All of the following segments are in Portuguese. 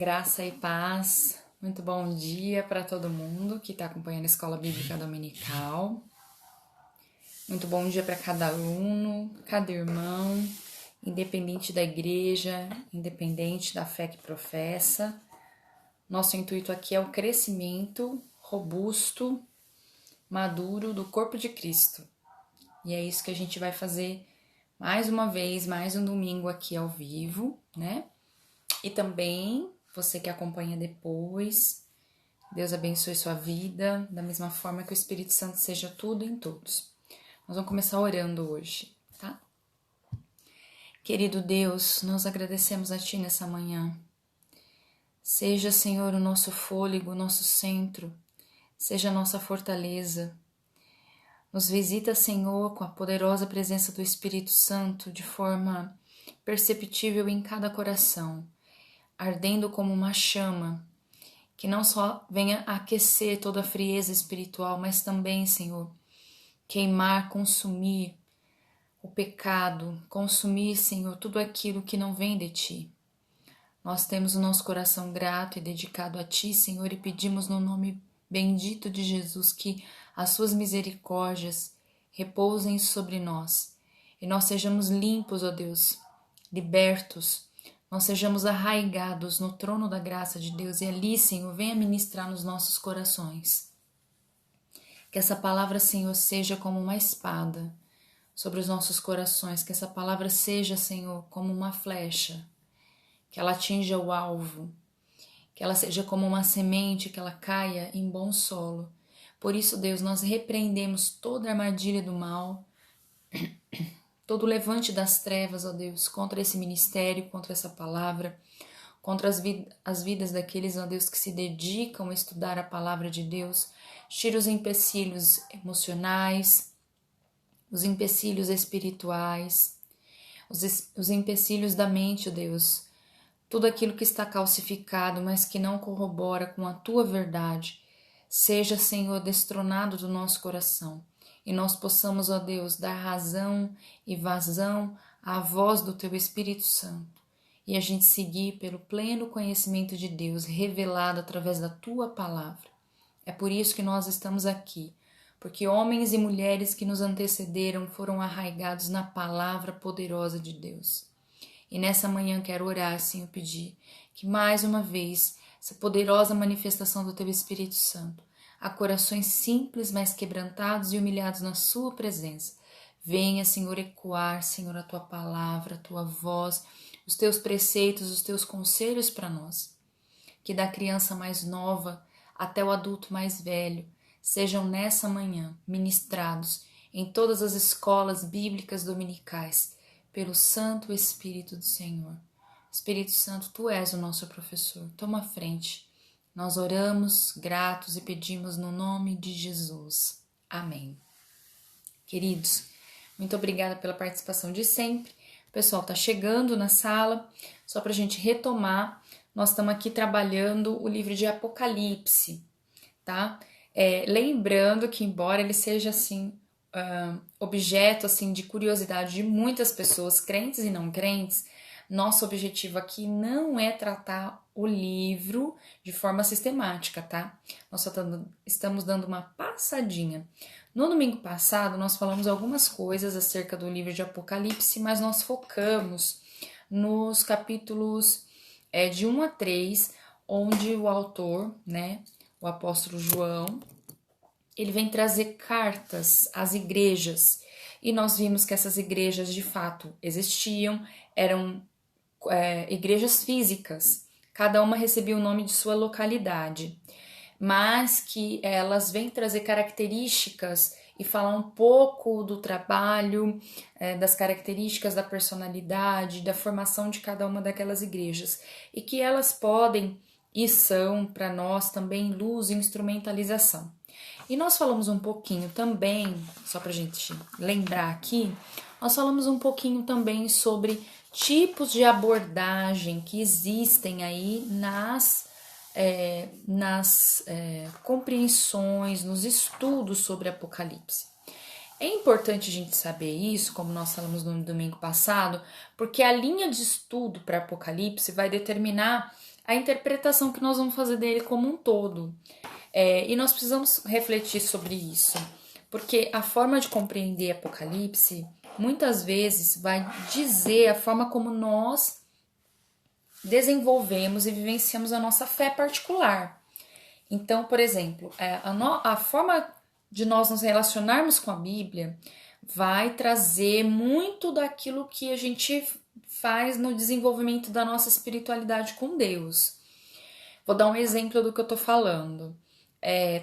Graça e paz, muito bom dia para todo mundo que está acompanhando a Escola Bíblica Dominical. Muito bom dia para cada aluno, cada irmão, independente da igreja, independente da fé que professa. Nosso intuito aqui é o crescimento robusto, maduro do corpo de Cristo. E é isso que a gente vai fazer mais uma vez, mais um domingo aqui ao vivo, né? E também você que acompanha depois, Deus abençoe sua vida, da mesma forma que o Espírito Santo seja tudo em todos. Nós vamos começar orando hoje, tá? Querido Deus, nós agradecemos a Ti nessa manhã. Seja, Senhor, o nosso fôlego, o nosso centro, seja a nossa fortaleza. Nos visita, Senhor, com a poderosa presença do Espírito Santo de forma perceptível em cada coração, ardendo como uma chama, que não só venha aquecer toda a frieza espiritual, mas também, Senhor, queimar, consumir o pecado, consumir, Senhor, tudo aquilo que não vem de Ti. Nós temos o nosso coração grato e dedicado a Ti, Senhor, e pedimos no nome bendito de Jesus que as Suas misericórdias repousem sobre nós e nós sejamos limpos, ó Deus, libertos, nós sejamos arraigados no trono da graça de Deus e ali, Senhor, venha ministrar nos nossos corações. Que essa palavra, Senhor, seja como uma espada sobre os nossos corações, que essa palavra seja, Senhor, como uma flecha, que ela atinja o alvo, que ela seja como uma semente, que ela caia em bom solo. Por isso, Deus, nós repreendemos toda a armadilha do mal, todo o levante das trevas, ó Deus, contra esse ministério, contra essa palavra, contra as vidas daqueles, ó Deus, que se dedicam a estudar a palavra de Deus. Tira os empecilhos emocionais, os empecilhos espirituais, os empecilhos da mente, ó Deus. Tudo aquilo que está calcificado, mas que não corrobora com a Tua verdade, seja, Senhor, destronado do nosso coração. E nós possamos, ó Deus, dar razão e vazão à voz do Teu Espírito Santo. E a gente seguir pelo pleno conhecimento de Deus, revelado através da Tua palavra. É por isso que nós estamos aqui, porque homens e mulheres que nos antecederam foram arraigados na palavra poderosa de Deus. E nessa manhã quero orar, Senhor, pedir que mais uma vez essa poderosa manifestação do Teu Espírito Santo a corações simples, mas quebrantados e humilhados na Sua presença. Venha, Senhor, ecoar, Senhor, a Tua palavra, a Tua voz, os Teus preceitos, os Teus conselhos para nós. Que da criança mais nova até o adulto mais velho sejam nessa manhã ministrados em todas as escolas bíblicas dominicais pelo Santo Espírito do Senhor. Espírito Santo, Tu és o nosso professor. Toma a frente. Nós oramos, gratos e pedimos no nome de Jesus. Amém. Queridos, muito obrigada pela participação de sempre. O pessoal está chegando na sala. Só para a gente retomar, nós estamos aqui trabalhando o livro de Apocalipse, tá? Lembrando que, embora ele seja assim objeto assim de curiosidade de muitas pessoas, crentes e não crentes, nosso objetivo aqui não é tratar o livro de forma sistemática, tá? Nós só estamos dando uma passadinha. No domingo passado, nós falamos algumas coisas acerca do livro de Apocalipse, mas nós focamos nos capítulos de 1 a 3, onde o autor, né, o apóstolo João, ele vem trazer cartas às igrejas. E nós vimos que essas igrejas de fato existiam, eram igrejas físicas, cada uma recebia o nome de sua localidade, mas que elas vêm trazer características e falar um pouco do trabalho, das características da personalidade, da formação de cada uma daquelas igrejas, e que elas podem e são para nós também luz e instrumentalização. E nós falamos um pouquinho também, só para a gente lembrar aqui, nós falamos um pouquinho também sobre tipos de abordagem que existem aí nas compreensões, nos estudos sobre Apocalipse. É importante a gente saber isso, como nós falamos no domingo passado, porque a linha de estudo para Apocalipse vai determinar a interpretação que nós vamos fazer dele como um todo. E nós precisamos refletir sobre isso, porque a forma de compreender Apocalipse muitas vezes vai dizer a forma como nós desenvolvemos e vivenciamos a nossa fé particular. Então, por exemplo, a forma de nós nos relacionarmos com a Bíblia vai trazer muito daquilo que a gente faz no desenvolvimento da nossa espiritualidade com Deus. Vou dar um exemplo do que eu tô falando.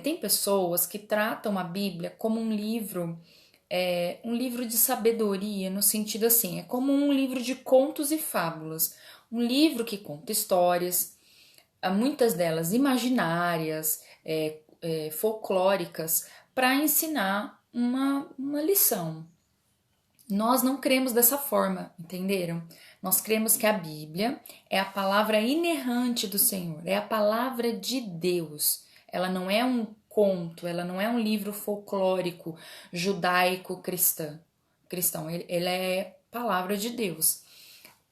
Tem pessoas que tratam a Bíblia como um livro de sabedoria, no sentido assim, é como um livro de contos e fábulas. Um livro que conta histórias, muitas delas imaginárias, folclóricas, para ensinar uma lição. Nós não cremos dessa forma, entenderam? Nós cremos que a Bíblia é a palavra inerrante do Senhor, é a palavra de Deus. Ela não é um conto, ela não é um livro folclórico, judaico-cristão. Ele é palavra de Deus.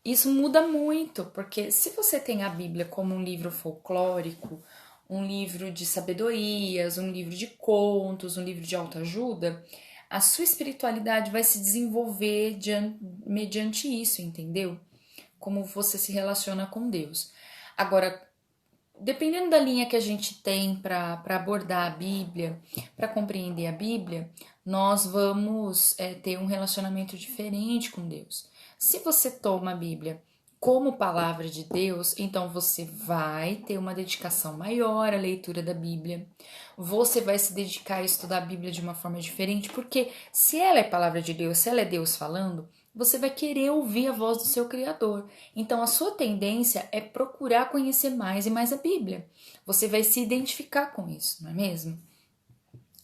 Isso muda muito, porque se você tem a Bíblia como um livro folclórico, um livro de sabedorias, um livro de contos, um livro de autoajuda, a sua espiritualidade vai se desenvolver mediante isso, entendeu? Como você se relaciona com Deus. Agora, dependendo da linha que a gente tem para abordar a Bíblia, para compreender a Bíblia, nós vamos ter um relacionamento diferente com Deus. Se você toma a Bíblia como palavra de Deus, então você vai ter uma dedicação maior à leitura da Bíblia. Você vai se dedicar a estudar a Bíblia de uma forma diferente, porque se ela é palavra de Deus, se ela é Deus falando, você vai querer ouvir a voz do seu Criador. Então a sua tendência é procurar conhecer mais e mais a Bíblia. Você vai se identificar com isso, não é mesmo?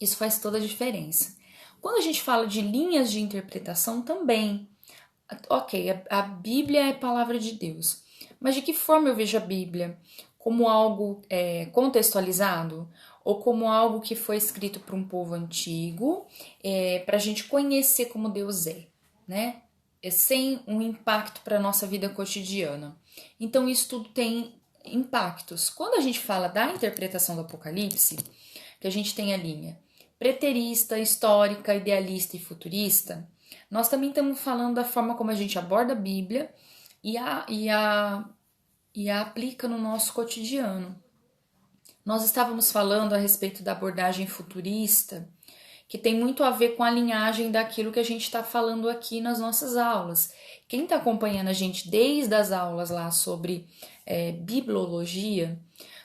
Isso faz toda a diferença. Quando a gente fala de linhas de interpretação também, ok, a Bíblia é palavra de Deus, mas de que forma eu vejo a Bíblia? Como algo contextualizado? Ou como algo que foi escrito para um povo antigo, para a gente conhecer como Deus é, né? Sem um impacto para a nossa vida cotidiana. Então isso tudo tem impactos. Quando a gente fala da interpretação do Apocalipse, que a gente tem a linha preterista, histórica, idealista e futurista, nós também estamos falando da forma como a gente aborda a Bíblia e a aplica no nosso cotidiano. Nós estávamos falando a respeito da abordagem futurista, que tem muito a ver com a linhagem daquilo que a gente está falando aqui nas nossas aulas. Quem está acompanhando a gente desde as aulas lá sobre bibliologia,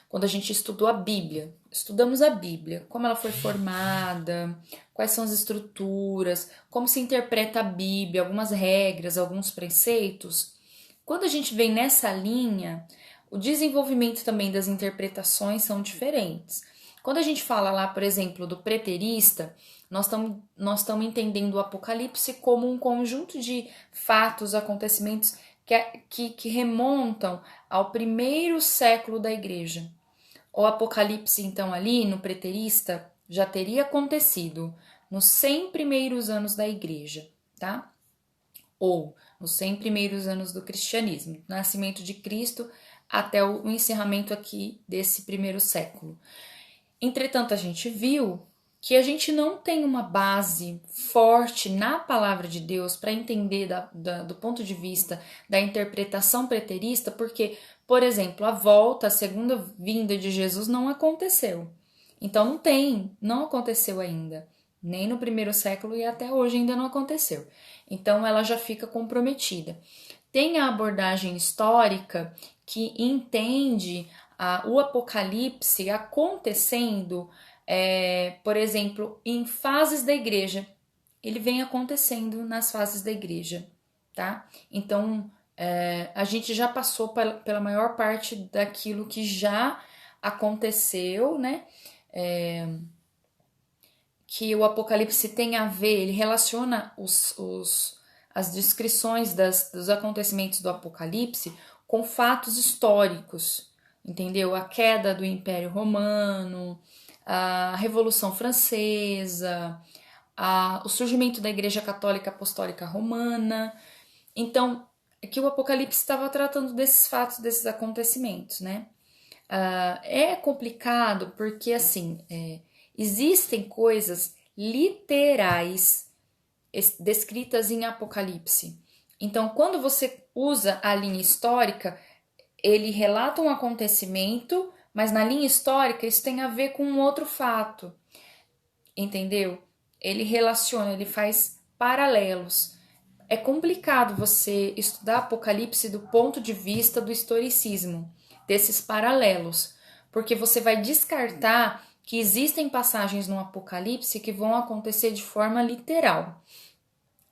quando a gente estudou a Bíblia, estudamos a Bíblia, como ela foi formada, quais são as estruturas, como se interpreta a Bíblia, algumas regras, alguns preceitos. Quando a gente vem nessa linha, o desenvolvimento também das interpretações são diferentes. Quando a gente fala lá, por exemplo, do preterista, nós estamos entendendo o Apocalipse como um conjunto de fatos, acontecimentos que remontam ao primeiro século da igreja. O Apocalipse, então, ali no preterista, já teria acontecido nos 100 primeiros anos da igreja, tá? Ou nos 100 primeiros anos do cristianismo, do nascimento de Cristo até o encerramento aqui desse primeiro século. Entretanto, a gente viu que a gente não tem uma base forte na palavra de Deus para entender do ponto de vista da interpretação preterista, porque, por exemplo, a segunda vinda de Jesus não aconteceu. Então não aconteceu ainda, nem no primeiro século e até hoje ainda não aconteceu. Então ela já fica comprometida. Tem a abordagem histórica que entende o Apocalipse acontecendo, por exemplo, em fases da igreja. Ele vem acontecendo nas fases da igreja, tá? Então, a gente já passou pela maior parte daquilo que já aconteceu, né? Que o Apocalipse tem a ver, ele relaciona as descrições dos acontecimentos do Apocalipse com fatos históricos, entendeu? A queda do Império Romano, a Revolução Francesa, o surgimento da Igreja Católica Apostólica Romana. Então, é que o Apocalipse estava tratando desses fatos, desses acontecimentos, né? É complicado porque, assim, existem coisas literais descritas em Apocalipse. Então, quando você usa a linha histórica, ele relata um acontecimento, mas na linha histórica isso tem a ver com um outro fato, entendeu? Ele relaciona, ele faz paralelos. É complicado você estudar Apocalipse do ponto de vista do historicismo, desses paralelos, porque você vai descartar que existem passagens no Apocalipse que vão acontecer de forma literal.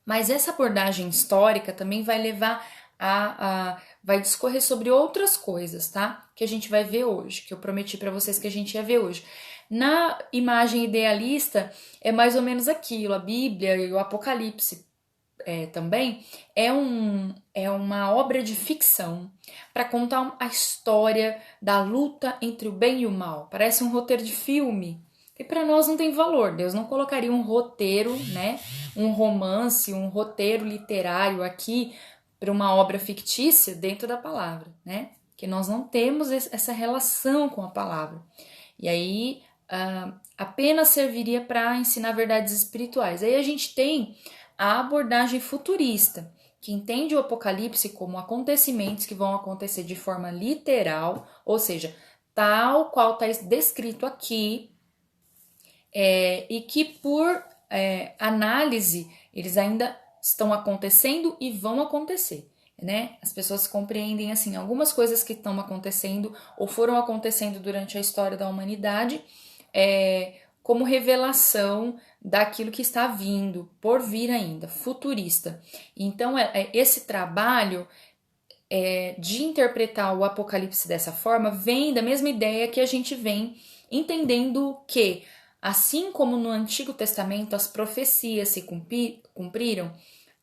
Mas essa abordagem histórica também vai levar vai discorrer sobre outras coisas, tá? Que a gente vai ver hoje, que eu prometi para vocês que a gente ia ver hoje. Na imagem idealista é mais ou menos aquilo, a Bíblia e o Apocalipse também é uma obra de ficção para contar a história da luta entre o bem e o mal. Parece um roteiro de filme. E para nós não tem valor. Deus não colocaria um roteiro, né? Um romance, um roteiro literário aqui para uma obra fictícia dentro da palavra, né? Que nós não temos essa relação com a palavra. E aí apenas serviria para ensinar verdades espirituais. Aí a gente tem a abordagem futurista, que entende o Apocalipse como acontecimentos que vão acontecer de forma literal, ou seja, tal qual está descrito aqui, e que por análise eles ainda estão acontecendo e vão acontecer, né? As pessoas compreendem assim algumas coisas que estão acontecendo ou foram acontecendo durante a história da humanidade como revelação daquilo que está vindo, por vir ainda, futurista. Então, esse trabalho de interpretar o Apocalipse dessa forma vem da mesma ideia que a gente vem entendendo que, assim como no Antigo Testamento as profecias se cumpriram,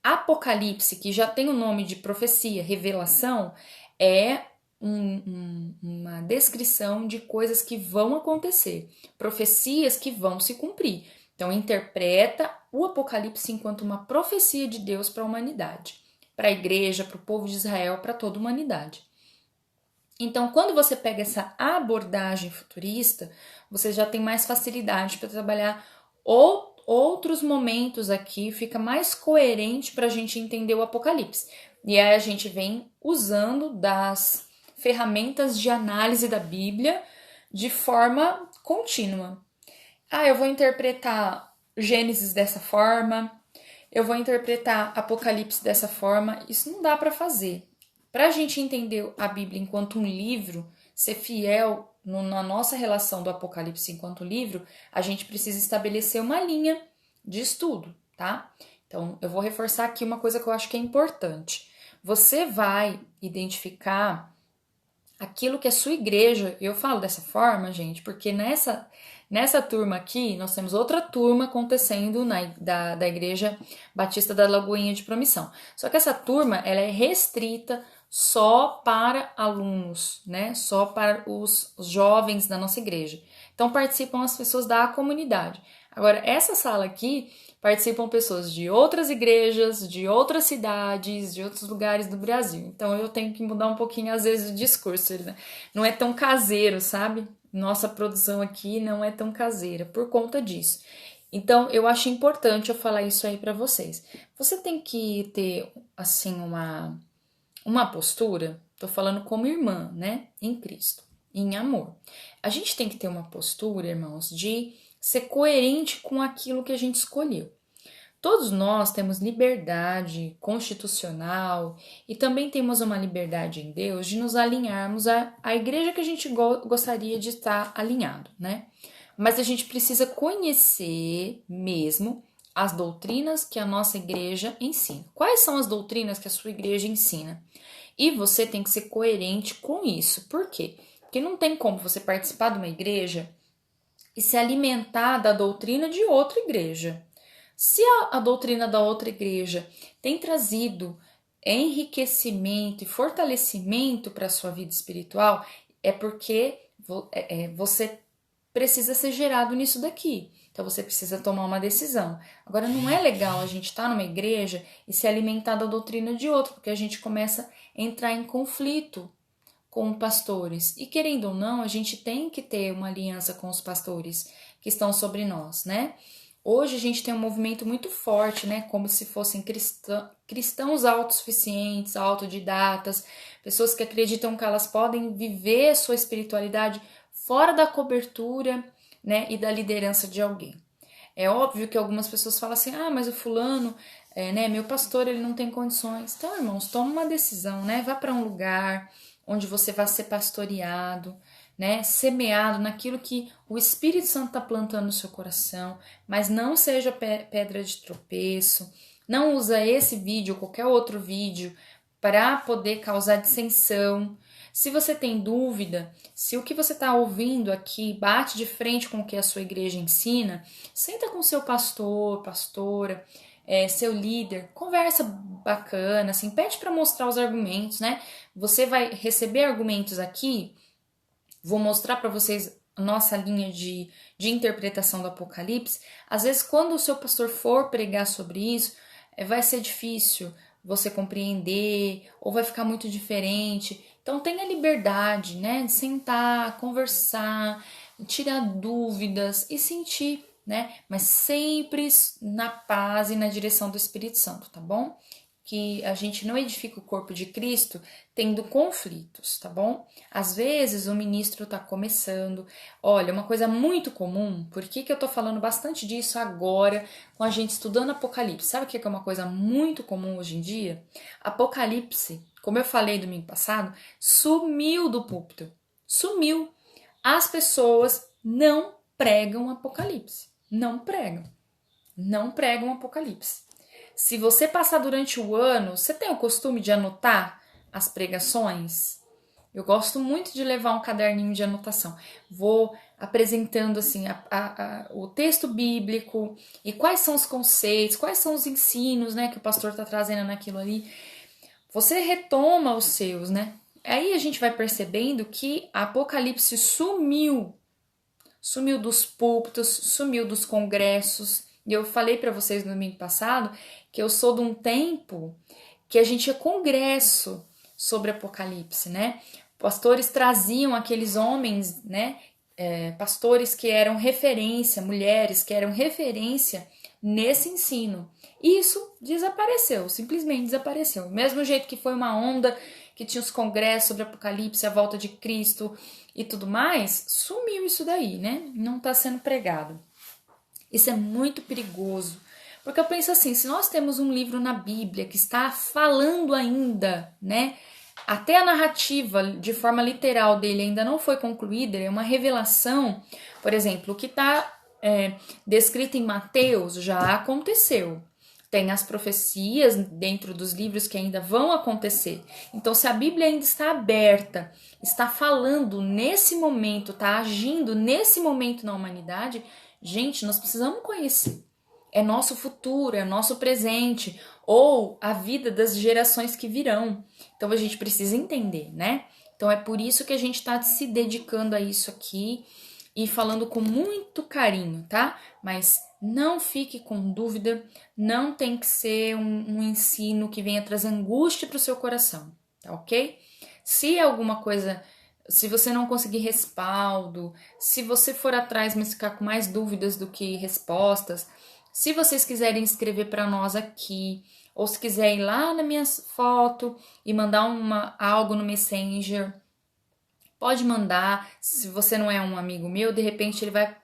Apocalipse, que já tem o nome de profecia, revelação, é uma descrição de coisas que vão acontecer, profecias que vão se cumprir. Então, interpreta o Apocalipse enquanto uma profecia de Deus para a humanidade, para a igreja, para o povo de Israel, para toda a humanidade. Então, quando você pega essa abordagem futurista, você já tem mais facilidade para trabalhar outros momentos aqui, fica mais coerente para a gente entender o Apocalipse. E aí a gente vem usando das ferramentas de análise da Bíblia de forma contínua. Eu vou interpretar Gênesis dessa forma, eu vou interpretar Apocalipse dessa forma. Isso não dá para fazer. Para a gente entender a Bíblia enquanto um livro, ser fiel na nossa relação do Apocalipse enquanto livro, a gente precisa estabelecer uma linha de estudo, tá? Então, eu vou reforçar aqui uma coisa que eu acho que é importante. Você vai identificar aquilo que a sua igreja, eu falo dessa forma, gente, porque nessa turma aqui, nós temos outra turma acontecendo da Igreja Batista da Lagoinha de Promissão. Só que essa turma, ela é restrita só para alunos, né? Só para os jovens da nossa igreja. Então, participam as pessoas da comunidade. Agora, essa sala aqui, participam pessoas de outras igrejas, de outras cidades, de outros lugares do Brasil. Então, eu tenho que mudar um pouquinho, às vezes, o discurso. Né? Não é tão caseiro, sabe? Nossa produção aqui não é tão caseira por conta disso. Então, eu acho importante eu falar isso aí para vocês. Você tem que ter, assim, uma postura, tô falando como irmã, né? Em Cristo, em amor. A gente tem que ter uma postura, irmãos, de ser coerente com aquilo que a gente escolheu. Todos nós temos liberdade constitucional e também temos uma liberdade em Deus de nos alinharmos à igreja que a gente gostaria de estar alinhado, né? Mas a gente precisa conhecer mesmo as doutrinas que a nossa igreja ensina. Quais são as doutrinas que a sua igreja ensina? E você tem que ser coerente com isso. Por quê? Porque não tem como você participar de uma igreja e se alimentar da doutrina de outra igreja. Se a doutrina da outra igreja tem trazido enriquecimento e fortalecimento para a sua vida espiritual, é porque você precisa ser gerado nisso daqui. Então você precisa tomar uma decisão. Agora, não é legal a gente estar numa igreja e se alimentar da doutrina de outra, porque a gente começa a entrar em conflito com pastores. E querendo ou não, a gente tem que ter uma aliança com os pastores que estão sobre nós, né? Hoje a gente tem um movimento muito forte, né? Como se fossem cristãos autossuficientes, autodidatas, pessoas que acreditam que elas podem viver a sua espiritualidade fora da cobertura, né? E da liderança de alguém. É óbvio que algumas pessoas falam assim, mas o fulano, né? Meu pastor, ele não tem condições. Então, irmãos, toma uma decisão, né? Vá para um lugar onde você vai ser pastoreado, né, semeado naquilo que o Espírito Santo está plantando no seu coração, mas não seja pedra de tropeço, não usa esse vídeo ou qualquer outro vídeo para poder causar dissensão. Se você tem dúvida, se o que você está ouvindo aqui bate de frente com o que a sua igreja ensina, senta com seu pastor, pastora, seu líder, conversa bacana, assim, pede para mostrar os argumentos, né? Você vai receber argumentos aqui. Vou mostrar para vocês a nossa linha de interpretação do Apocalipse. Às vezes, quando o seu pastor for pregar sobre isso, vai ser difícil você compreender ou vai ficar muito diferente. Então, tenha liberdade, né, de sentar, conversar, tirar dúvidas e sentir, né, mas sempre na paz e na direção do Espírito Santo, tá bom? Que a gente não edifica o corpo de Cristo tendo conflitos, tá bom? Às vezes o ministro tá começando. Olha, uma coisa muito comum, por que eu tô falando bastante disso agora com a gente estudando Apocalipse? Sabe o que é uma coisa muito comum hoje em dia? Apocalipse, como eu falei domingo passado, sumiu do púlpito. Sumiu. As pessoas não pregam Apocalipse. Não pregam. Não pregam Apocalipse. Se você passar durante o ano, você tem o costume de anotar as pregações? Eu gosto muito de levar um caderninho de anotação. Vou apresentando assim o texto bíblico e quais são os conceitos, quais são os ensinos, né, que o pastor está trazendo naquilo ali. Você retoma os seus, né? Aí a gente vai percebendo que Apocalipse sumiu dos púlpitos, sumiu dos congressos. E eu falei para vocês no domingo passado que eu sou de um tempo que a gente tinha congresso sobre Apocalipse, né? Pastores traziam aqueles homens, né? Pastores que eram referência, mulheres que eram referência nesse ensino. E isso desapareceu, simplesmente desapareceu. Do mesmo jeito que foi uma onda que tinha os congressos sobre Apocalipse, a volta de Cristo e tudo mais, sumiu isso daí, né? Não está sendo pregado. Isso é muito perigoso, porque eu penso assim, se nós temos um livro na Bíblia que está falando ainda, né? Até a narrativa, de forma literal dele, ainda não foi concluída, é uma revelação. Por exemplo, o que está descrito em Mateus já aconteceu. Tem as profecias dentro dos livros que ainda vão acontecer. Então, se a Bíblia ainda está aberta, está falando nesse momento, está agindo nesse momento na humanidade, gente, nós precisamos conhecer. É nosso futuro, é nosso presente, ou a vida das gerações que virão. Então a gente precisa entender, né? Então é por isso que a gente está se dedicando a isso aqui e falando com muito carinho, tá? Mas não fique com dúvida, não tem que ser um ensino que venha trazer angústia para o seu coração, tá ok? Se alguma coisa, se você não conseguir respaldo, se você for atrás, mas ficar com mais dúvidas do que respostas, se vocês quiserem escrever para nós aqui, ou se quiser ir lá na minha foto e mandar algo no Messenger, pode mandar. Se você não é um amigo meu, de repente ele vai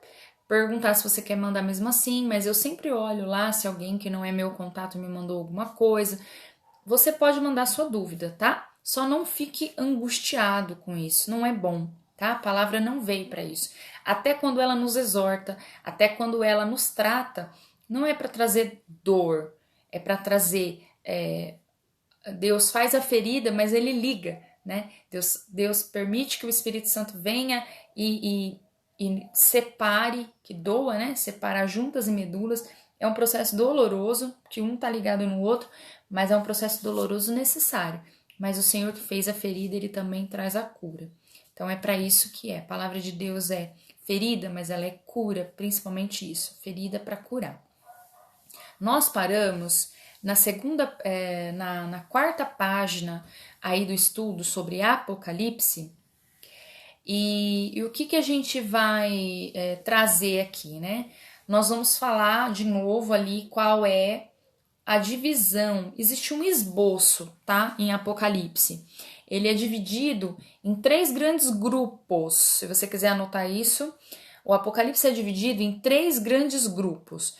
perguntar se você quer mandar mesmo assim, mas eu sempre olho lá se alguém que não é meu contato me mandou alguma coisa. Você pode mandar sua dúvida, tá? Só não fique angustiado com isso, não é bom, tá? A palavra não veio para isso. Até quando ela nos exorta, até quando ela nos trata, não é para trazer dor, é para trazer... Deus faz a ferida, mas ele liga, né? Deus permite que o Espírito Santo venha e separe, que doa, né? Separar juntas e medulas. É um processo doloroso, que um tá ligado no outro, mas é um processo doloroso necessário. Mas o Senhor que fez a ferida, ele também traz a cura. Então é para isso que é. A palavra de Deus é ferida, mas ela é cura, principalmente isso. Ferida para curar. Nós paramos na segunda, na quarta página aí do estudo sobre Apocalipse. E o que a gente vai trazer aqui, né? Nós vamos falar de novo ali qual é a divisão. Existe um esboço, tá? Em Apocalipse. Ele é dividido em 3 grandes grupos. Se você quiser anotar isso, o Apocalipse é dividido em 3 grandes grupos.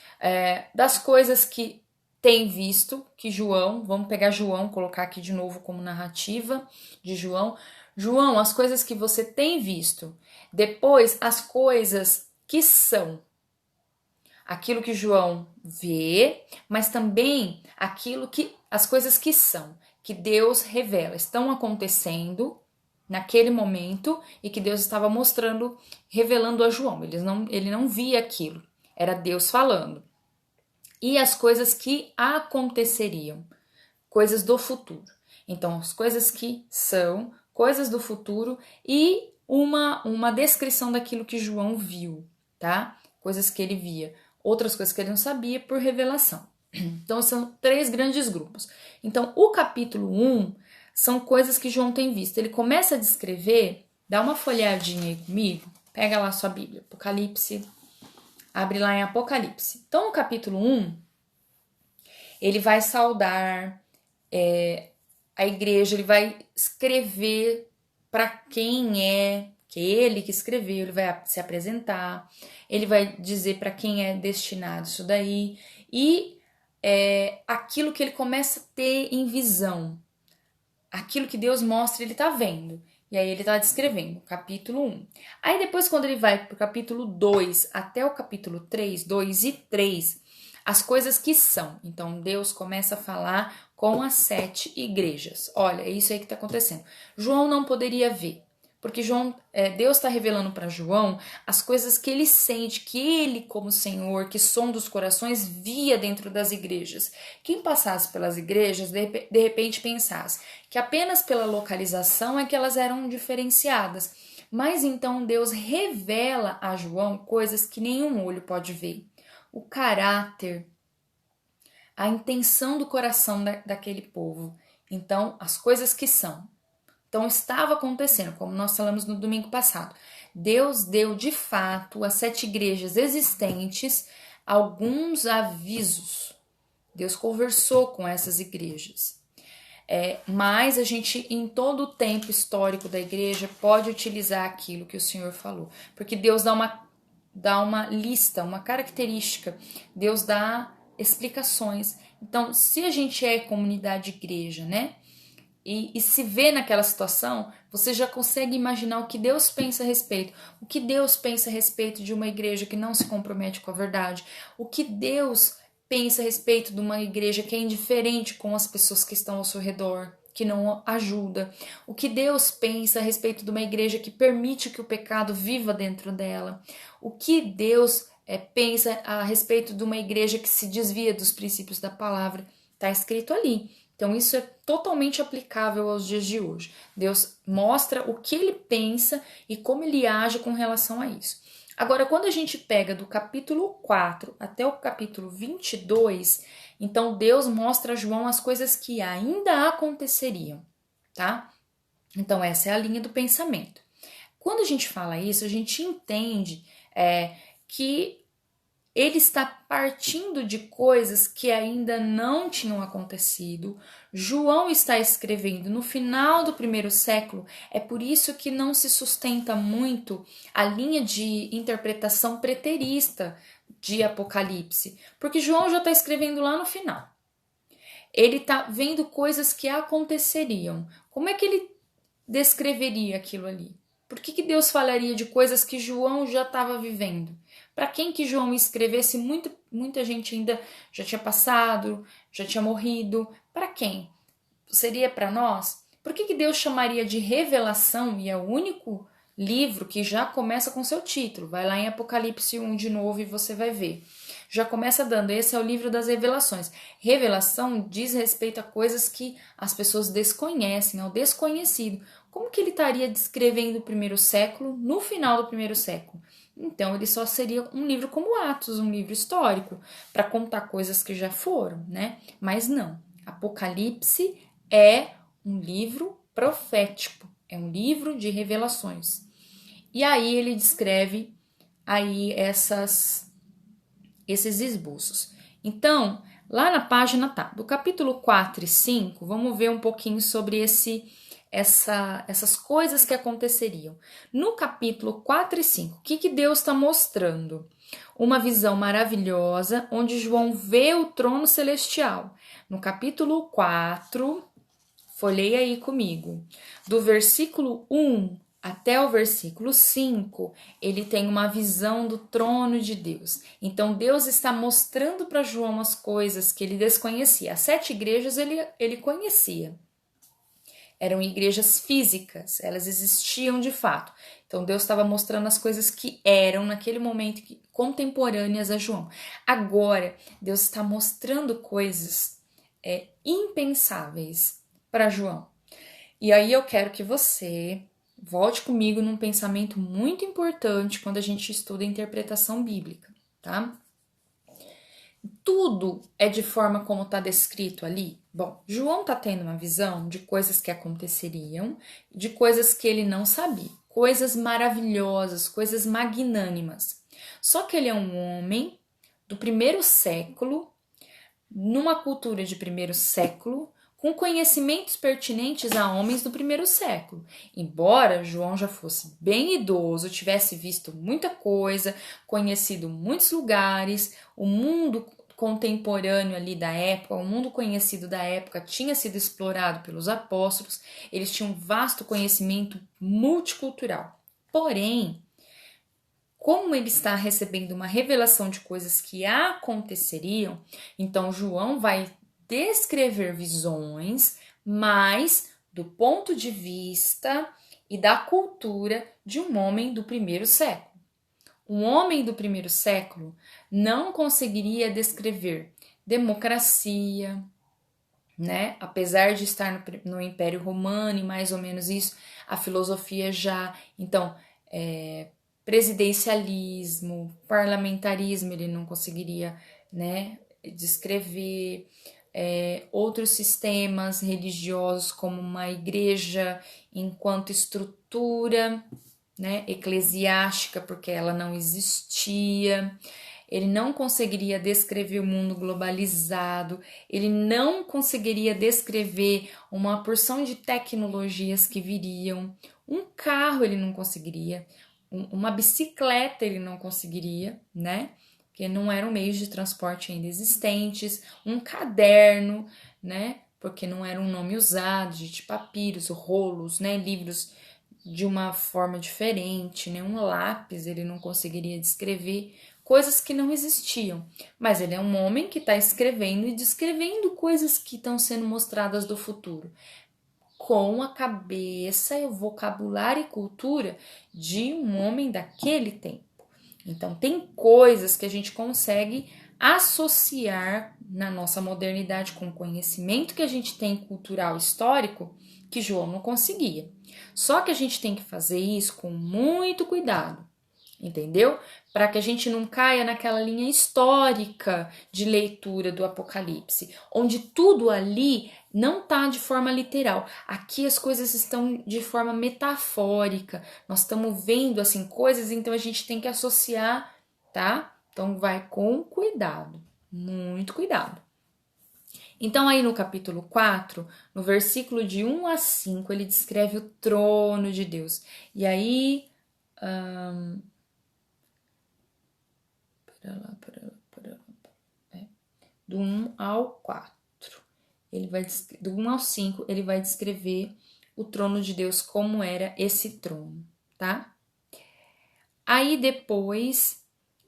Das coisas que tem visto, que João, vamos pegar João, colocar aqui de novo como narrativa de João. João, as coisas que você tem visto. Depois, as coisas que são. Aquilo que João vê, mas também as coisas que são, que Deus revela, estão acontecendo naquele momento e que Deus estava mostrando, revelando a João. Ele não via aquilo, era Deus falando. E as coisas que aconteceriam, coisas do futuro. Então, as coisas que são, coisas do futuro e uma descrição daquilo que João viu, tá? Coisas que ele via. Outras coisas que ele não sabia por revelação. Então, são 3 grandes grupos. Então, o capítulo 1 são coisas que João tem visto. Ele começa a descrever, dá uma folhadinha aí comigo, pega lá a sua Bíblia, Apocalipse, abre lá em Apocalipse. Então, no capítulo 1, ele vai saudar a igreja, ele vai escrever para quem é, que ele que escreveu, ele vai se apresentar, ele vai dizer para quem é destinado isso daí, e aquilo que ele começa a ter em visão, aquilo que Deus mostra, ele tá vendo. E aí ele tá descrevendo, capítulo 1. Aí depois, quando ele vai pro capítulo 2 até o capítulo 3, 2 e 3, as coisas que são. Então, Deus começa a falar com as 7 igrejas. Olha, é isso aí que está acontecendo. João não poderia ver, porque Deus está revelando para João as coisas que ele sente, que ele, como Senhor, que sonda os corações, via dentro das igrejas. Quem passasse pelas igrejas, de repente pensasse que apenas pela localização é que elas eram diferenciadas. Mas então Deus revela a João coisas que nenhum olho pode ver. O caráter, a intenção do coração daquele povo. Então, as coisas que são. Então, estava acontecendo, como nós falamos no domingo passado. Deus deu, de fato, às 7 igrejas existentes alguns avisos. Deus conversou com essas igrejas. Mas a gente, em todo o tempo histórico da igreja, pode utilizar aquilo que o Senhor falou. Porque Deus dá uma lista, uma característica. Deus dá explicações. Então, se a gente é comunidade igreja, né? E se vê naquela situação, você já consegue imaginar o que Deus pensa a respeito. O que Deus pensa a respeito de uma igreja que não se compromete com a verdade. O que Deus pensa a respeito de uma igreja que é indiferente com as pessoas que estão ao seu redor, que não ajuda. O que Deus pensa a respeito de uma igreja que permite que o pecado viva dentro dela. O que Deus pensa a respeito de uma igreja que se desvia dos princípios da palavra. Está escrito ali. Então, isso é totalmente aplicável aos dias de hoje. Deus mostra o que ele pensa e como ele age com relação a isso. Agora, quando a gente pega do capítulo 4 até o capítulo 22, então Deus mostra a João as coisas que ainda aconteceriam, tá? Então, essa é a linha do pensamento. Quando a gente fala isso, a gente entende que ele está partindo de coisas que ainda não tinham acontecido. João está escrevendo no final do 1º século. É por isso que não se sustenta muito a linha de interpretação preterista de Apocalipse. Porque João já está escrevendo lá no final. Ele está vendo coisas que aconteceriam. Como é que ele descreveria aquilo ali? Por que Deus falaria de coisas que João já estava vivendo? Para quem que João escrevesse, muita gente ainda já tinha passado, já tinha morrido. Para quem? Seria para nós? Por que Deus chamaria de revelação, e é o único livro que já começa com seu título? Vai lá em Apocalipse 1 de novo e você vai ver. Já começa dando, esse é o livro das revelações. Revelação diz respeito a coisas que as pessoas desconhecem, ao desconhecido. Como que ele estaria descrevendo o 1º século no final do 1º século? Então ele só seria um livro como Atos, um livro histórico, para contar coisas que já foram, né? Mas não. Apocalipse é um livro profético, é um livro de revelações. E aí ele descreve aí esses esboços. Então, lá na página do capítulo 4 e 5, vamos ver um pouquinho sobre essas coisas que aconteceriam. No capítulo 4 e 5, o que Deus está mostrando? Uma visão maravilhosa, onde João vê o trono celestial. No capítulo 4, folheia aí comigo, do versículo 1 até o versículo 5, ele tem uma visão do trono de Deus. Então, Deus está mostrando para João as coisas que ele desconhecia. As 7 igrejas ele conhecia. Eram igrejas físicas, elas existiam de fato. Então, Deus estava mostrando as coisas que eram, naquele momento, contemporâneas a João. Agora, Deus está mostrando coisas impensáveis para João. E aí eu quero que você volte comigo num pensamento muito importante quando a gente estuda a interpretação bíblica, tá? Tudo é de forma como está descrito ali. Bom, João está tendo uma visão de coisas que aconteceriam, de coisas que ele não sabia, coisas maravilhosas, coisas magnânimas. Só que ele é um homem do primeiro século, numa cultura de primeiro século, com conhecimentos pertinentes a homens do primeiro século. Embora João já fosse bem idoso, tivesse visto muita coisa, conhecido muitos lugares, o mundo contemporâneo ali da época, o mundo conhecido da época tinha sido explorado pelos apóstolos, eles tinham um vasto conhecimento multicultural. Porém, como ele está recebendo uma revelação de coisas que aconteceriam, então João vai descrever visões, mas do ponto de vista e da cultura de um homem do primeiro século. Um homem do primeiro século não conseguiria descrever democracia, né? Apesar de estar no Império Romano e mais ou menos isso, a filosofia já, então, presidencialismo, parlamentarismo, ele não conseguiria, né, descrever. Outros sistemas religiosos, como uma igreja enquanto estrutura, né, eclesiástica, porque ela não existia. Ele não conseguiria descrever o mundo globalizado, ele não conseguiria descrever uma porção de tecnologias que viriam, um carro ele não conseguiria, uma bicicleta ele não conseguiria, né? Porque não eram meios de transporte ainda existentes, um caderno, né? Porque não era um nome usado, de papiros, rolos, né? Livros de uma forma diferente, né? Um lápis ele não conseguiria descrever, coisas que não existiam. Mas ele é um homem que está escrevendo e descrevendo coisas que estão sendo mostradas do futuro, com a cabeça, o vocabulário e cultura de um homem daquele tempo. Então, tem coisas que a gente consegue associar na nossa modernidade com o conhecimento que a gente tem cultural histórico que João não conseguia. Só que a gente tem que fazer isso com muito cuidado, entendeu? Para que a gente não caia naquela linha histórica de leitura do Apocalipse, onde tudo ali não está de forma literal. Aqui as coisas estão de forma metafórica. Nós estamos vendo assim coisas, então a gente tem que associar, tá? Então vai com cuidado, muito cuidado. Então aí no capítulo 4, no versículo de 1 a 5, ele descreve o trono de Deus. E aí... do 1 ao 4. Do 1 ao 5, ele vai descrever o trono de Deus, como era esse trono, tá? Aí depois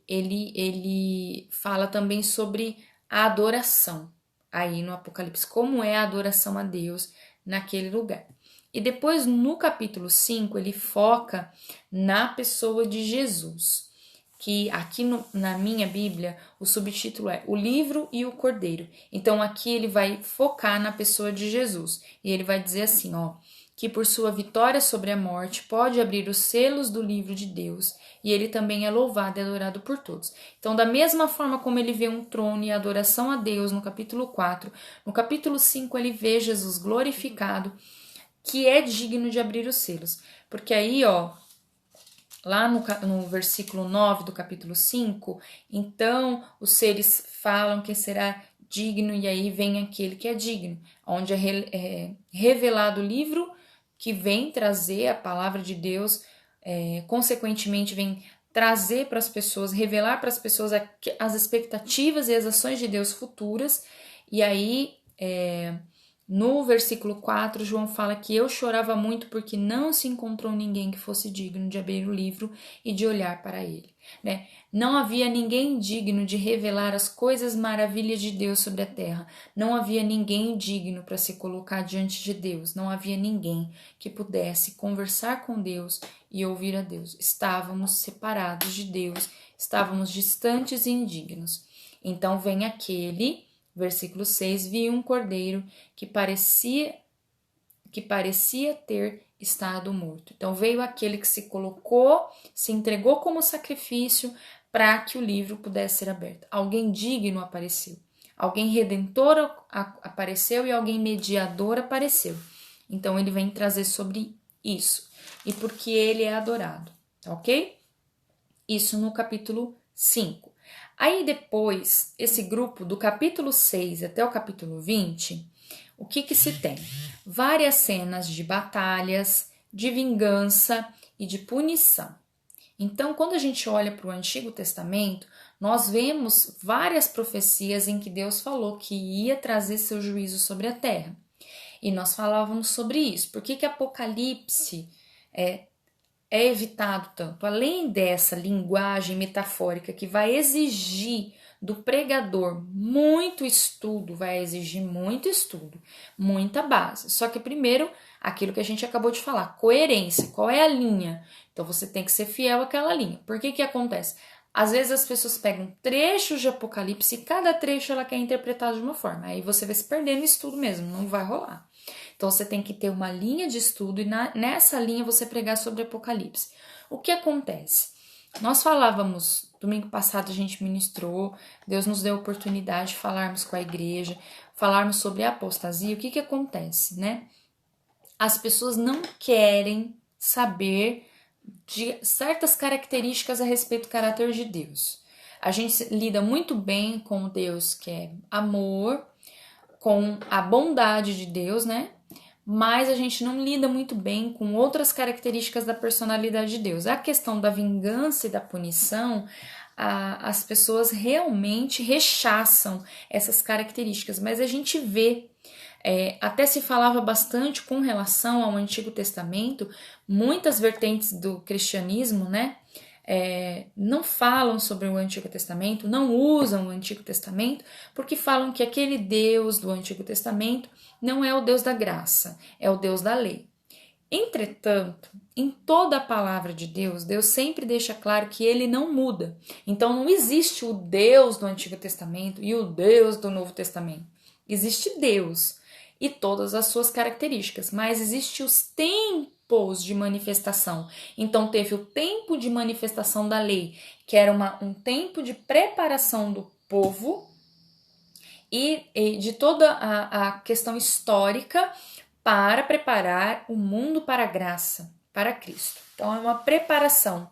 ele fala também sobre a adoração, aí no Apocalipse, como é a adoração a Deus naquele lugar. E depois no capítulo 5 ele foca na pessoa de Jesus, que aqui na minha Bíblia o subtítulo é O Livro e o Cordeiro. Então aqui ele vai focar na pessoa de Jesus e ele vai dizer assim, ó, que por sua vitória sobre a morte pode abrir os selos do livro de Deus, e ele também é louvado e adorado por todos. Então, da mesma forma como ele vê um trono e adoração a Deus no capítulo 4, no capítulo 5 ele vê Jesus glorificado, que é digno de abrir os selos. Porque aí, lá no versículo 9 do capítulo 5, então os seres falam que será digno, e aí vem aquele que é digno, onde é revelado o livro que vem trazer a palavra de Deus, consequentemente vem trazer para as pessoas, revelar para as pessoas as expectativas e as ações de Deus futuras, e aí no versículo 4, João fala que eu chorava muito porque não se encontrou ninguém que fosse digno de abrir o livro e de olhar para ele. Né? Não havia ninguém digno de revelar as coisas maravilhas de Deus sobre a terra. Não havia ninguém digno para se colocar diante de Deus. Não havia ninguém que pudesse conversar com Deus e ouvir a Deus. Estávamos separados de Deus, estávamos distantes e indignos. Então vem aquele... Versículo 6, vi um cordeiro que parecia ter estado morto. Então veio aquele que se colocou, se entregou como sacrifício para que o livro pudesse ser aberto. Alguém digno apareceu. Alguém redentor apareceu e alguém mediador apareceu. Então ele vem trazer sobre isso. E porque ele é adorado, ok? Isso no capítulo 5. Aí depois, esse grupo do capítulo 6 até o capítulo 20, o que se tem? Várias cenas de batalhas, de vingança e de punição. Então, quando a gente olha para o Antigo Testamento, nós vemos várias profecias em que Deus falou que ia trazer seu juízo sobre a terra. E nós falávamos sobre isso. Por que Apocalipse é evitado tanto? Além dessa linguagem metafórica que vai exigir do pregador muito estudo, muita base. Só que primeiro, aquilo que a gente acabou de falar, coerência, qual é a linha? Então você tem que ser fiel àquela linha. Por que acontece? Às vezes as pessoas pegam trechos de Apocalipse e cada trecho ela quer interpretar de uma forma. Aí você vai se perder no estudo mesmo, não vai rolar. Então você tem que ter uma linha de estudo e nessa linha você pregar sobre Apocalipse. O que acontece? Nós falávamos, domingo passado a gente ministrou, Deus nos deu a oportunidade de falarmos com a igreja, falarmos sobre a apostasia. O que acontece, né? As pessoas não querem saber de certas características a respeito do caráter de Deus. A gente lida muito bem com Deus que é amor, com a bondade de Deus, né? Mas a gente não lida muito bem com outras características da personalidade de Deus. A questão da vingança e da punição, as pessoas realmente rechaçam essas características, mas a gente vê, até se falava bastante com relação ao Antigo Testamento, muitas vertentes do cristianismo, né? Não falam sobre o Antigo Testamento, não usam o Antigo Testamento, porque falam que aquele Deus do Antigo Testamento não é o Deus da graça, é o Deus da lei. Entretanto, em toda a palavra de Deus, Deus sempre deixa claro que ele não muda. Então não existe o Deus do Antigo Testamento e o Deus do Novo Testamento. Existe Deus e todas as suas características, mas existem os tempos de manifestação. Então teve o tempo de manifestação da lei, que era um tempo de preparação do povo e de toda a questão histórica para preparar o mundo para a graça, para Cristo. Então é uma preparação.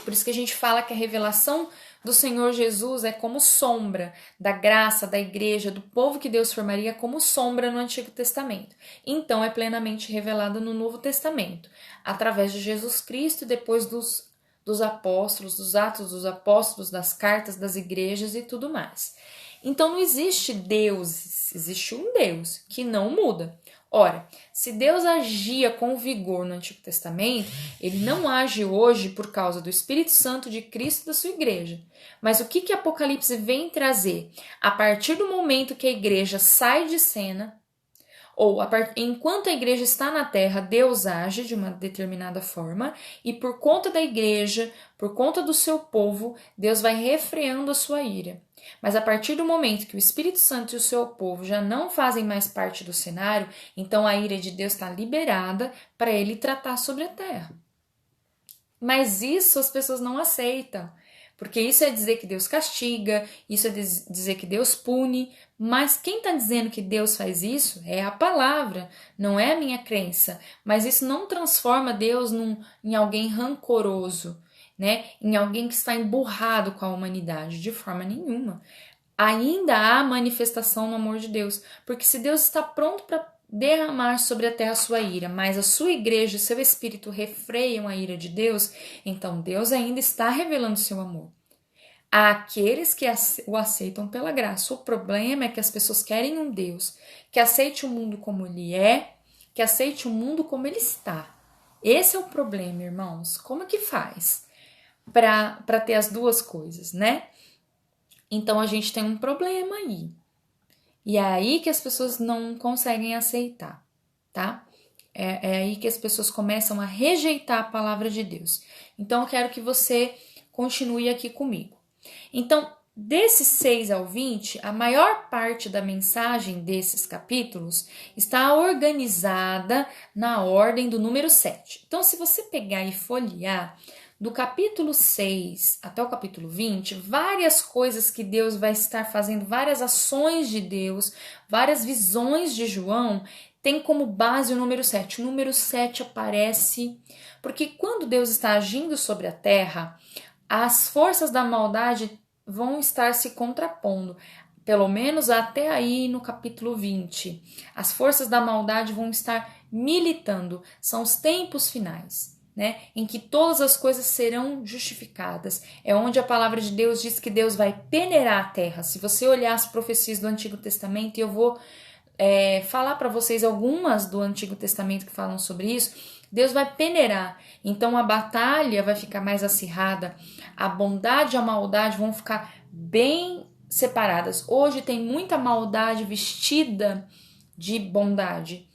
Por isso que a gente fala que a revelação do Senhor Jesus é como sombra da graça, da igreja, do povo que Deus formaria como sombra no Antigo Testamento. Então é plenamente revelada no Novo Testamento, através de Jesus Cristo e depois dos apóstolos, dos atos dos apóstolos, das cartas das igrejas e tudo mais. Então não existe deuses, existe um Deus que não muda. Ora, se Deus agia com vigor no Antigo Testamento, ele não age hoje por causa do Espírito Santo de Cristo e da sua igreja. Mas o que Apocalipse vem trazer? A partir do momento que a igreja sai de cena, Ou, enquanto a igreja está na terra, Deus age de uma determinada forma e por conta da igreja, por conta do seu povo, Deus vai refreando a sua ira. Mas a partir do momento que o Espírito Santo e o seu povo já não fazem mais parte do cenário, então a ira de Deus está liberada para ele tratar sobre a terra. Mas isso as pessoas não aceitam, porque isso é dizer que Deus castiga, isso é dizer que Deus pune, mas quem está dizendo que Deus faz isso é a palavra, não é a minha crença. Mas isso não transforma Deus em alguém rancoroso, né? Em alguém que está emburrado com a humanidade, de forma nenhuma. Ainda há manifestação no amor de Deus, porque se Deus está pronto para derramar sobre a terra sua ira, mas a sua igreja e seu espírito refreiam a ira de Deus, então Deus ainda está revelando seu amor. Há aqueles que o aceitam pela graça. O problema é que as pessoas querem um Deus que aceite o mundo como ele é, que aceite o mundo como ele está. Esse é o problema, irmãos. Como que faz para ter as duas coisas, né? Então a gente tem um problema aí. E é aí que as pessoas não conseguem aceitar, tá? É aí que as pessoas começam a rejeitar a palavra de Deus. Então eu quero que você continue aqui comigo. Então, desses 6 ao 20, a maior parte da mensagem desses capítulos está organizada na ordem do número 7. Então, se você pegar e folhear, do capítulo 6 até o capítulo 20, várias coisas que Deus vai estar fazendo, várias ações de Deus, várias visões de João, tem como base o número 7. O número 7 aparece porque quando Deus está agindo sobre a terra, as forças da maldade vão estar se contrapondo, pelo menos até aí no capítulo 20. As forças da maldade vão estar militando, são os tempos finais, né? Em que todas as coisas serão justificadas. É onde a palavra de Deus diz que Deus vai peneirar a terra. Se você olhar as profecias do Antigo Testamento, e eu vou falar para vocês algumas do Antigo Testamento que falam sobre isso, Deus vai peneirar, então a batalha vai ficar mais acirrada, a bondade e a maldade vão ficar bem separadas. Hoje tem muita maldade vestida de bondade,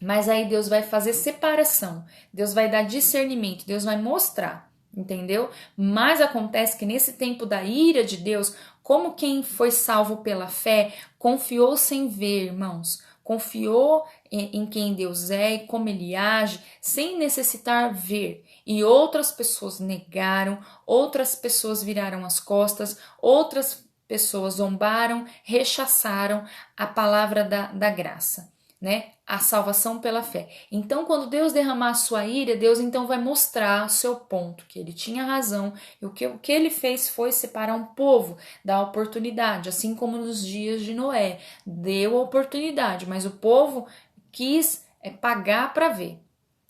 mas aí Deus vai fazer separação, Deus vai dar discernimento, Deus vai mostrar, entendeu? Mas acontece que nesse tempo da ira de Deus, como quem foi salvo pela fé, confiou sem ver, irmãos, confiou em quem Deus é e como ele age, sem necessitar ver. E outras pessoas negaram, outras pessoas viraram as costas, outras pessoas zombaram, rechaçaram a palavra da graça, né? A salvação pela fé. Então, quando Deus derramar a sua ira, Deus então vai mostrar o seu ponto, que ele tinha razão, e o que ele fez foi separar um povo, dar oportunidade, assim como nos dias de Noé, deu a oportunidade, mas o povo quis pagar para ver.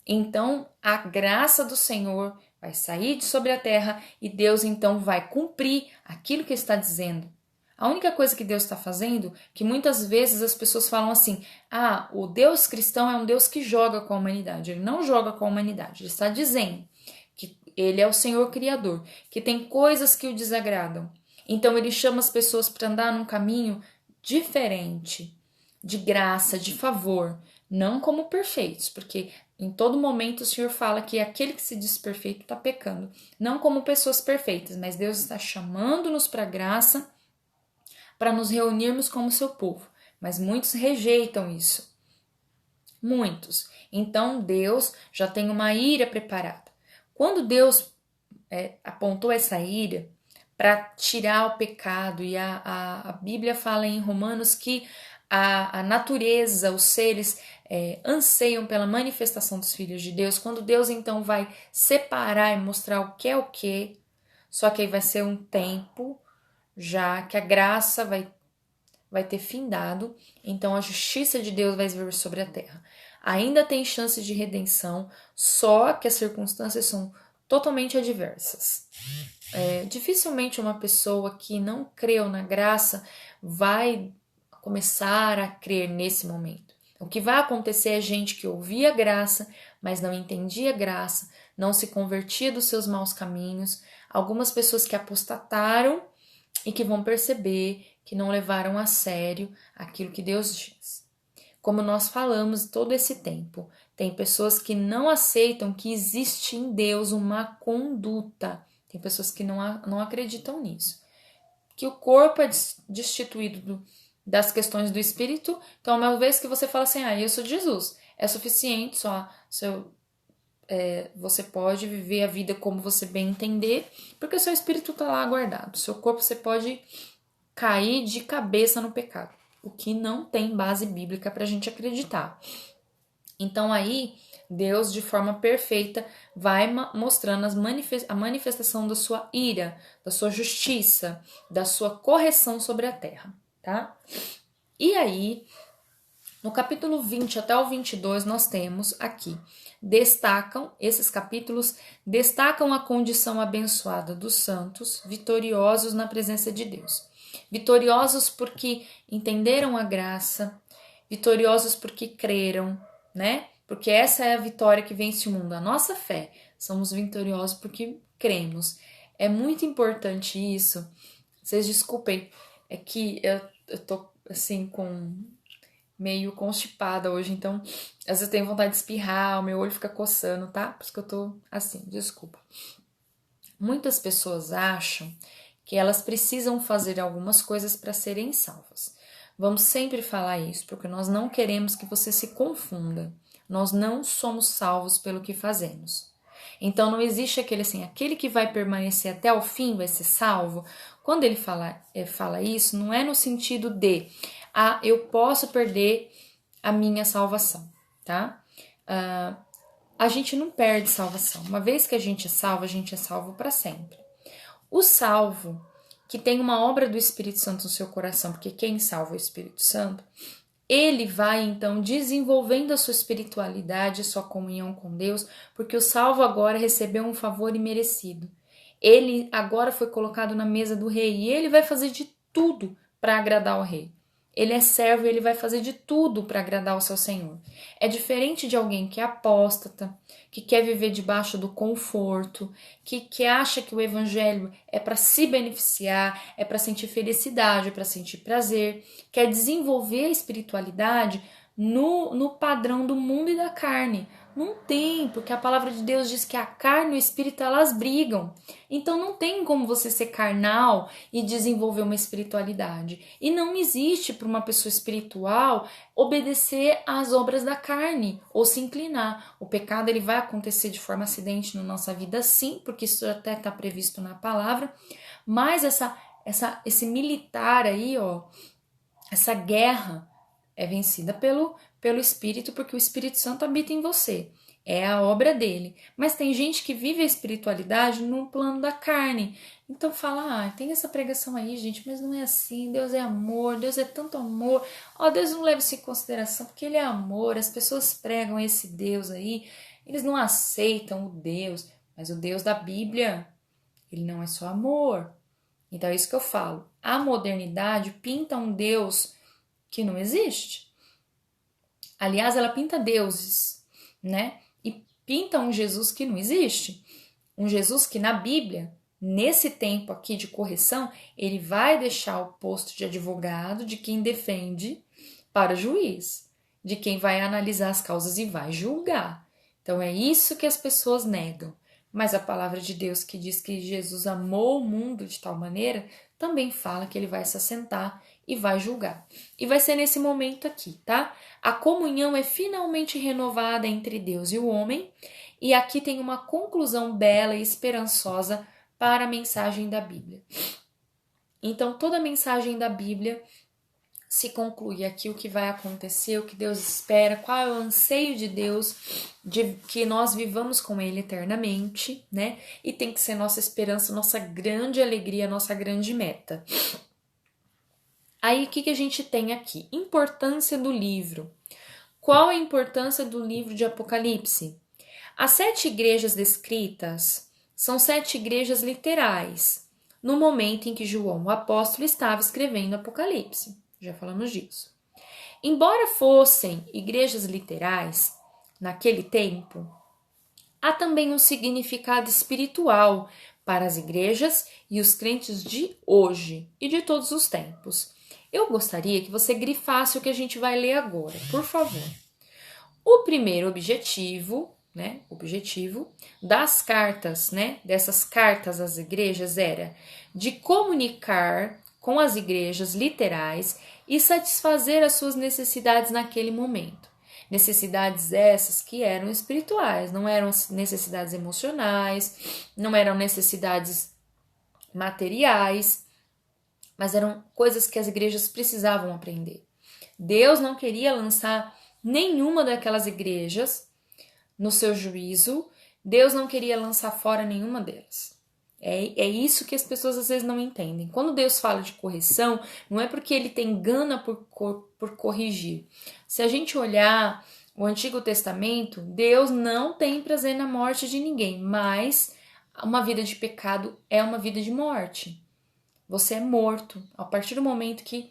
Então, a graça do Senhor vai sair de sobre a terra e Deus então vai cumprir aquilo que está dizendo. A única coisa que Deus está fazendo, que muitas vezes as pessoas falam assim, o Deus cristão é um Deus que joga com a humanidade. Ele não joga com a humanidade, ele está dizendo que ele é o Senhor Criador, que tem coisas que o desagradam. Então ele chama as pessoas para andar num caminho diferente, de graça, de favor, não como perfeitos, porque em todo momento o Senhor fala que aquele que se diz perfeito está pecando, não como pessoas perfeitas, mas Deus está chamando-nos para a graça, para nos reunirmos como seu povo, mas muitos rejeitam isso. Muitos. Então Deus já tem uma ira preparada. Quando Deus apontou essa ira para tirar o pecado, e a Bíblia fala em Romanos que a natureza, os seres anseiam pela manifestação dos filhos de Deus, quando Deus então vai separar e mostrar o que é o que, só que aí vai ser um tempo já que a graça vai ter findado, então a justiça de Deus vai vir sobre a terra. Ainda tem chances de redenção, só que as circunstâncias são totalmente adversas. Dificilmente uma pessoa que não creu na graça vai começar a crer nesse momento. O que vai acontecer é gente que ouvia graça, mas não entendia graça, não se convertia dos seus maus caminhos, algumas pessoas que apostataram e que vão perceber que não levaram a sério aquilo que Deus diz. Como nós falamos todo esse tempo, tem pessoas que não aceitam que existe em Deus uma conduta. Tem pessoas que não acreditam nisso. Que o corpo é destituído das questões do espírito. Então, uma vez que você fala assim, eu sou de Jesus, é suficiente, você pode viver a vida como você bem entender, porque o seu espírito está lá guardado. O seu corpo você pode cair de cabeça no pecado, o que não tem base bíblica para a gente acreditar. Então aí, Deus, de forma perfeita, vai mostrando a manifestação da sua ira, da sua justiça, da sua correção sobre a terra, tá? E aí, no capítulo 20 até o 22, nós temos aqui, esses capítulos destacam a condição abençoada dos santos, vitoriosos na presença de Deus. Vitoriosos porque entenderam a graça, vitoriosos porque creram, né? Porque essa é a vitória que vence o mundo, a nossa fé. Somos vitoriosos porque cremos. É muito importante isso. Vocês desculpem, é que eu tô assim meio constipada hoje, então às vezes eu tenho vontade de espirrar, o meu olho fica coçando, tá? Por isso que eu tô assim, desculpa. Muitas pessoas acham que elas precisam fazer algumas coisas para serem salvas. Vamos sempre falar isso, porque nós não queremos que você se confunda. Nós não somos salvos pelo que fazemos. Então não existe aquele que vai permanecer até o fim vai ser salvo. Quando ele fala isso, não é no sentido de eu posso perder a minha salvação, tá? A gente não perde salvação. Uma vez que a gente é salvo para sempre. O salvo, que tem uma obra do Espírito Santo no seu coração, porque quem salva é o Espírito Santo, ele vai então desenvolvendo a sua espiritualidade, a sua comunhão com Deus, porque o salvo agora recebeu um favor imerecido. Ele agora foi colocado na mesa do rei e ele vai fazer de tudo para agradar o rei. Ele é servo e ele vai fazer de tudo para agradar o seu Senhor. É diferente de alguém que é apóstata, que quer viver debaixo do conforto, que acha que o evangelho é para se beneficiar, é para sentir felicidade, é para sentir prazer, quer desenvolver a espiritualidade no padrão do mundo e da carne. Não tem, porque a palavra de Deus diz que a carne e o espírito elas brigam. Então não tem como você ser carnal e desenvolver uma espiritualidade. E não existe para uma pessoa espiritual obedecer às obras da carne ou se inclinar. O pecado ele vai acontecer de forma acidente na nossa vida, sim, porque isso até está previsto na palavra. Mas esse militar aí, essa guerra é vencida pelo Espírito, porque o Espírito Santo habita em você. É a obra dele. Mas tem gente que vive a espiritualidade no plano da carne. Então fala, tem essa pregação aí, gente, mas não é assim. Deus é amor, Deus é tanto amor. Deus não leva isso em consideração, porque ele é amor. As pessoas pregam esse Deus aí, eles não aceitam o Deus. Mas o Deus da Bíblia, ele não é só amor. Então é isso que eu falo. A modernidade pinta um Deus que não existe. Aliás, ela pinta deuses, né? E pinta um Jesus que não existe. Um Jesus que na Bíblia, nesse tempo aqui de correção, ele vai deixar o posto de advogado de quem defende para o juiz, de quem vai analisar as causas e vai julgar. Então é isso que as pessoas negam. Mas a palavra de Deus que diz que Jesus amou o mundo de tal maneira, também fala que ele vai se assentar e vai julgar. E vai ser nesse momento aqui, tá? A comunhão é finalmente renovada entre Deus e o homem, e aqui tem uma conclusão bela e esperançosa para a mensagem da Bíblia. Então, toda a mensagem da Bíblia se conclui aqui o que vai acontecer, o que Deus espera, qual é o anseio de Deus, de que nós vivamos com Ele eternamente, né? E tem que ser nossa esperança, nossa grande alegria, nossa grande meta. Aí, o que a gente tem aqui? Importância do livro. Qual a importância do livro de Apocalipse? As 7 igrejas descritas são 7 igrejas literais, no momento em que João, o apóstolo, estava escrevendo Apocalipse. Já falamos disso. Embora fossem igrejas literais, naquele tempo, há também um significado espiritual para as igrejas e os crentes de hoje e de todos os tempos. Eu gostaria que você grifasse o que a gente vai ler agora, por favor. O primeiro objetivo, né, objetivo das cartas, né, dessas cartas às igrejas era de comunicar com as igrejas literais e satisfazer as suas necessidades naquele momento. Necessidades essas que eram espirituais, não eram necessidades emocionais, não eram necessidades materiais, mas eram coisas que as igrejas precisavam aprender. Deus não queria lançar nenhuma daquelas igrejas no seu juízo, Deus não queria lançar fora nenhuma delas. É isso que as pessoas às vezes não entendem. Quando Deus fala de correção, não é porque ele tem gana por corrigir. Se a gente olhar o Antigo Testamento, Deus não tem prazer na morte de ninguém, mas uma vida de pecado é uma vida de morte. Você é morto. A partir do momento que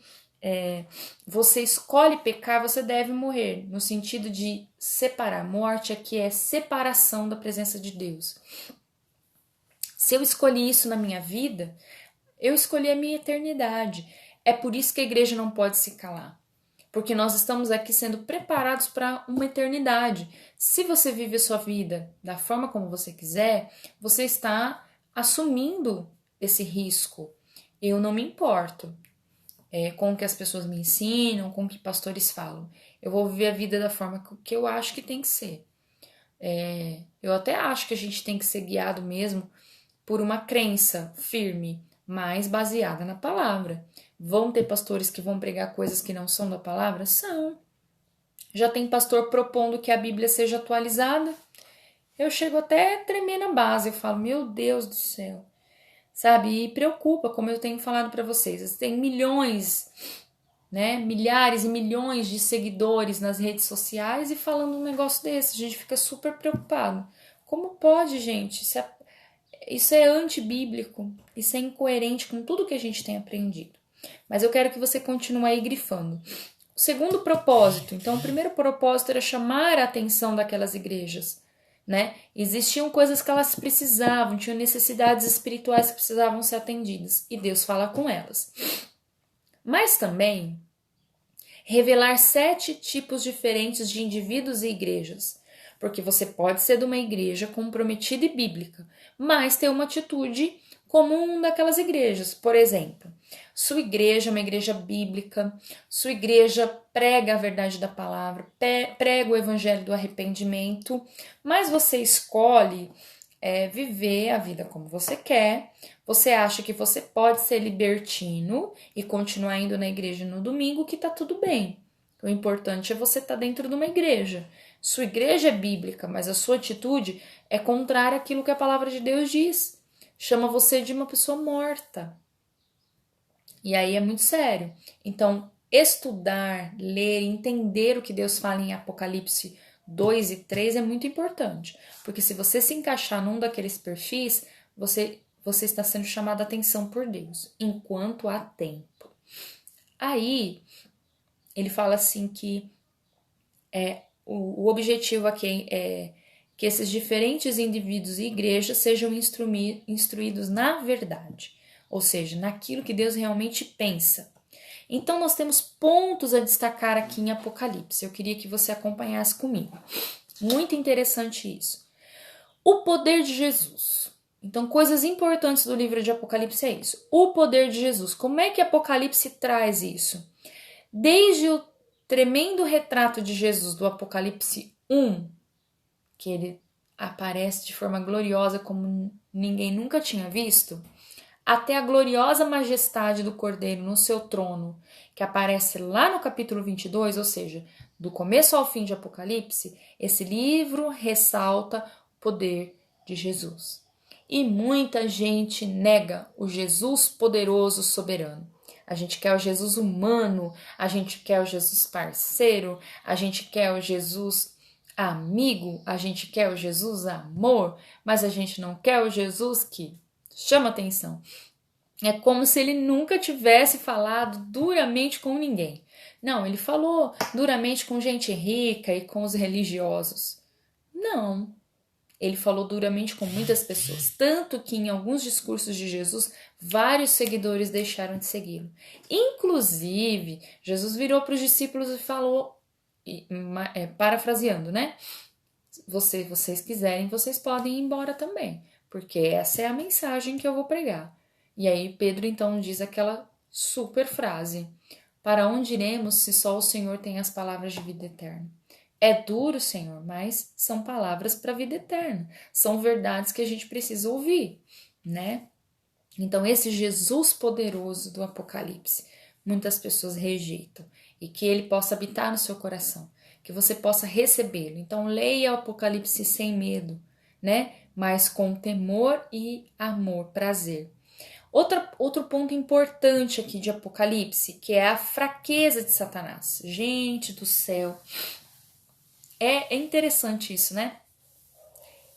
você escolhe pecar, você deve morrer. No sentido de separar. Morte aqui é separação da presença de Deus. Se eu escolhi isso na minha vida, eu escolhi a minha eternidade. É por isso que a igreja não pode se calar. Porque nós estamos aqui sendo preparados para uma eternidade. Se você vive a sua vida da forma como você quiser, você está assumindo esse risco. Eu não me importo com o que as pessoas me ensinam, com o que pastores falam. Eu vou viver a vida da forma que eu acho que tem que ser. Eu até acho que a gente tem que ser guiado mesmo por uma crença firme, mas baseada na palavra. Vão ter pastores que vão pregar coisas que não são da palavra? São. Já tem pastor propondo que a Bíblia seja atualizada. Eu chego até a tremer na base. Eu falo, meu Deus do céu. Sabe? E preocupa, como eu tenho falado para vocês. Tem milhões, né? Milhares e milhões de seguidores nas redes sociais e falando um negócio desse. A gente fica super preocupado. Como pode, gente? Isso é antibíblico, isso é incoerente com tudo que a gente tem aprendido. Mas eu quero que você continue aí grifando. O segundo propósito, então o primeiro propósito era chamar a atenção daquelas igrejas, né? Existiam coisas que elas precisavam, tinham necessidades espirituais que precisavam ser atendidas, e Deus fala com elas. Mas também revelar 7 tipos diferentes de indivíduos e igrejas. Porque você pode ser de uma igreja comprometida e bíblica, mas ter uma atitude comum daquelas igrejas. Por exemplo, sua igreja é uma igreja bíblica, sua igreja prega a verdade da palavra, prega o evangelho do arrependimento, mas você escolhe viver a vida como você quer, você acha que você pode ser libertino e continuar indo na igreja no domingo, que tá tudo bem. O importante é você estar dentro de uma igreja. Sua igreja é bíblica, mas a sua atitude é contrária àquilo que a palavra de Deus diz. Chama você de uma pessoa morta. E aí é muito sério. Então, estudar, ler, entender o que Deus fala em Apocalipse 2 e 3 é muito importante. Porque se você se encaixar num daqueles perfis, você está sendo chamado a atenção por Deus, enquanto há tempo. Aí, ele fala assim que o objetivo aqui é que esses diferentes indivíduos e igrejas sejam instruídos na verdade, ou seja, naquilo que Deus realmente pensa. Então, nós temos pontos a destacar aqui em Apocalipse. Eu queria que você acompanhasse comigo. Muito interessante isso. O poder de Jesus. Então, coisas importantes do livro de Apocalipse é isso. O poder de Jesus. Como é que Apocalipse traz isso? Desde o tremendo retrato de Jesus do Apocalipse 1, que ele aparece de forma gloriosa como ninguém nunca tinha visto, até a gloriosa majestade do Cordeiro no seu trono, que aparece lá no capítulo 22, ou seja, do começo ao fim de Apocalipse, esse livro ressalta o poder de Jesus. E muita gente nega o Jesus poderoso soberano. A gente quer o Jesus humano, a gente quer o Jesus parceiro, a gente quer o Jesus amigo, a gente quer o Jesus amor, mas a gente não quer o Jesus que chama atenção. É como se ele nunca tivesse falado duramente com ninguém. Não, ele falou duramente com gente rica e com os religiosos. Não. Ele falou duramente com muitas pessoas, tanto que em alguns discursos de Jesus, vários seguidores deixaram de segui-lo. Inclusive, Jesus virou para os discípulos e falou, parafraseando, né? Vocês quiserem, vocês podem ir embora também, porque essa é a mensagem que eu vou pregar. E aí Pedro então diz aquela super frase: para onde iremos se só o Senhor tem as palavras de vida eterna? É duro, Senhor, mas são palavras para a vida eterna. São verdades que a gente precisa ouvir, né? Então, esse Jesus poderoso do Apocalipse, muitas pessoas rejeitam. E que ele possa habitar no seu coração, que você possa recebê-lo. Então, leia o Apocalipse sem medo, né? Mas com temor e amor, prazer. Outro ponto importante aqui de Apocalipse, que é a fraqueza de Satanás. Gente do céu, é interessante isso, né?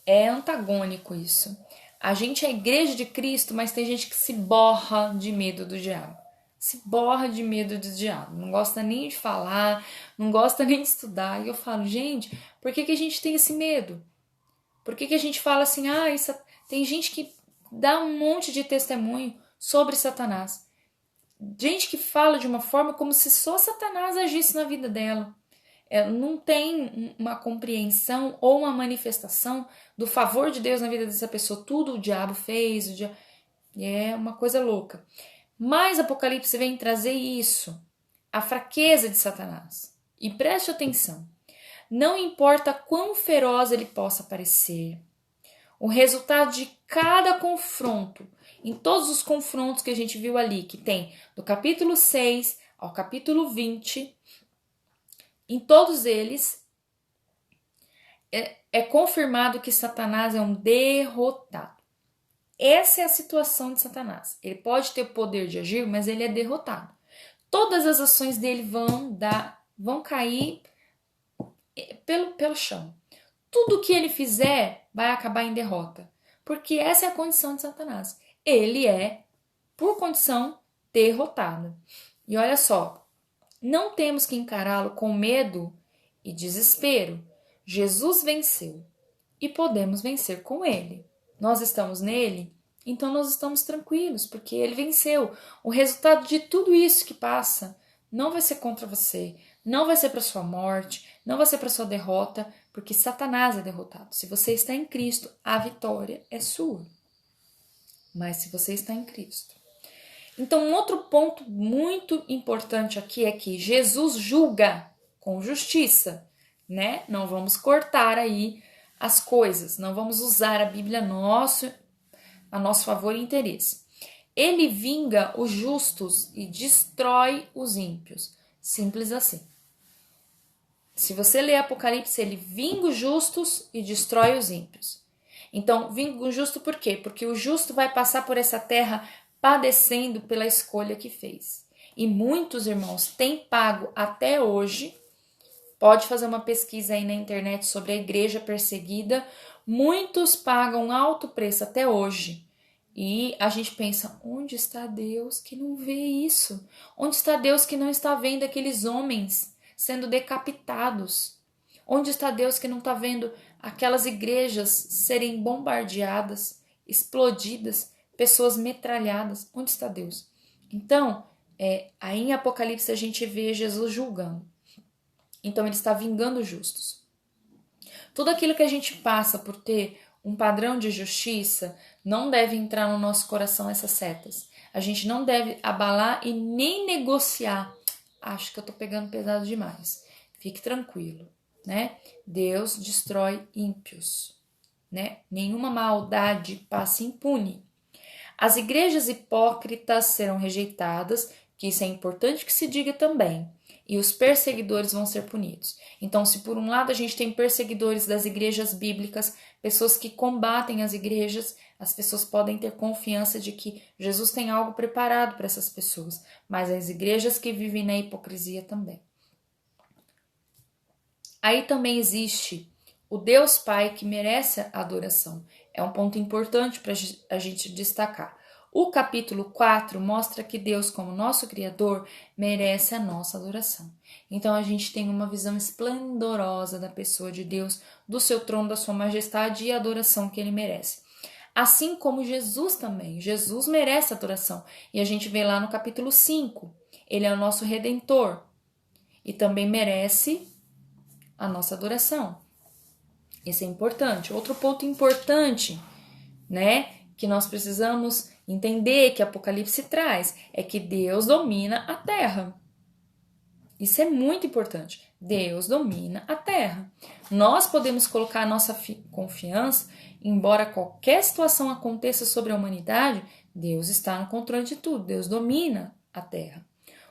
É antagônico isso. A gente é a igreja de Cristo, mas tem gente que se borra de medo do diabo. Se borra de medo do diabo. Não gosta nem de falar, não gosta nem de estudar. E eu falo, gente, por que a gente tem esse medo? Por que a gente fala assim, isso... Tem gente que dá um monte de testemunho sobre Satanás. Gente que fala de uma forma como se só Satanás agisse na vida dela. Não tem uma compreensão ou uma manifestação do favor de Deus na vida dessa pessoa. Tudo o diabo fez, é uma coisa louca. Mas Apocalipse vem trazer isso, a fraqueza de Satanás. E preste atenção, não importa quão feroz ele possa parecer, o resultado de cada confronto, em todos os confrontos que a gente viu ali, que tem do capítulo 6 ao capítulo 20, em todos eles é confirmado que Satanás é um derrotado. Essa é a situação de Satanás. Ele pode ter o poder de agir, mas ele é derrotado. Todas as ações dele vão cair pelo chão. Tudo que ele fizer vai acabar em derrota. Porque essa é a condição de Satanás. Ele é, por condição, derrotado. E olha só, não temos que encará-lo com medo e desespero. Jesus venceu e podemos vencer com ele. Nós estamos nele, então nós estamos tranquilos, porque ele venceu. O resultado de tudo isso que passa não vai ser contra você, não vai ser para sua morte, não vai ser para sua derrota, porque Satanás é derrotado. Se você está em Cristo, a vitória é sua. Mas se você está em Cristo. Então, um outro ponto muito importante aqui é que Jesus julga com justiça, né? Não vamos cortar aí as coisas, não vamos usar a Bíblia a nosso favor e interesse. Ele vinga os justos e destrói os ímpios. Simples assim. Se você ler Apocalipse, ele vinga os justos e destrói os ímpios. Então, vinga o justo por quê? Porque o justo vai passar por essa terra padecendo pela escolha que fez. E muitos irmãos têm pago até hoje. Pode fazer uma pesquisa aí na internet sobre a igreja perseguida. Muitos pagam alto preço até hoje. E a gente pensa, onde está Deus que não vê isso? Onde está Deus que não está vendo aqueles homens sendo decapitados? Onde está Deus que não está vendo aquelas igrejas serem bombardeadas, explodidas, pessoas metralhadas? Onde está Deus? Então, aí em Apocalipse a gente vê Jesus julgando. Então ele está vingando os justos. Tudo aquilo que a gente passa por ter um padrão de justiça não deve entrar no nosso coração essas setas. A gente não deve abalar e nem negociar. Acho que eu estou pegando pesado demais. Fique tranquilo, né? Deus destrói ímpios, né? Nenhuma maldade passa impune. As igrejas hipócritas serão rejeitadas, que isso é importante que se diga também. E os perseguidores vão ser punidos. Então, se por um lado a gente tem perseguidores das igrejas bíblicas, pessoas que combatem as igrejas, as pessoas podem ter confiança de que Jesus tem algo preparado para essas pessoas, mas as igrejas que vivem na hipocrisia também. Aí também existe o Deus Pai que merece a adoração. É um ponto importante para a gente destacar. O capítulo 4 mostra que Deus, como nosso Criador, merece a nossa adoração. Então a gente tem uma visão esplendorosa da pessoa de Deus, do seu trono, da sua majestade e a adoração que ele merece. Assim como Jesus também. Jesus merece adoração. E a gente vê lá no capítulo 5. Ele é o nosso Redentor. E também merece a nossa adoração. Isso é importante. Outro ponto importante, né, que nós precisamos entender que Apocalipse traz é que Deus domina a terra. Isso é muito importante. Deus domina a terra. Nós podemos colocar a nossa confiança, embora qualquer situação aconteça sobre a humanidade, Deus está no controle de tudo. Deus domina a terra.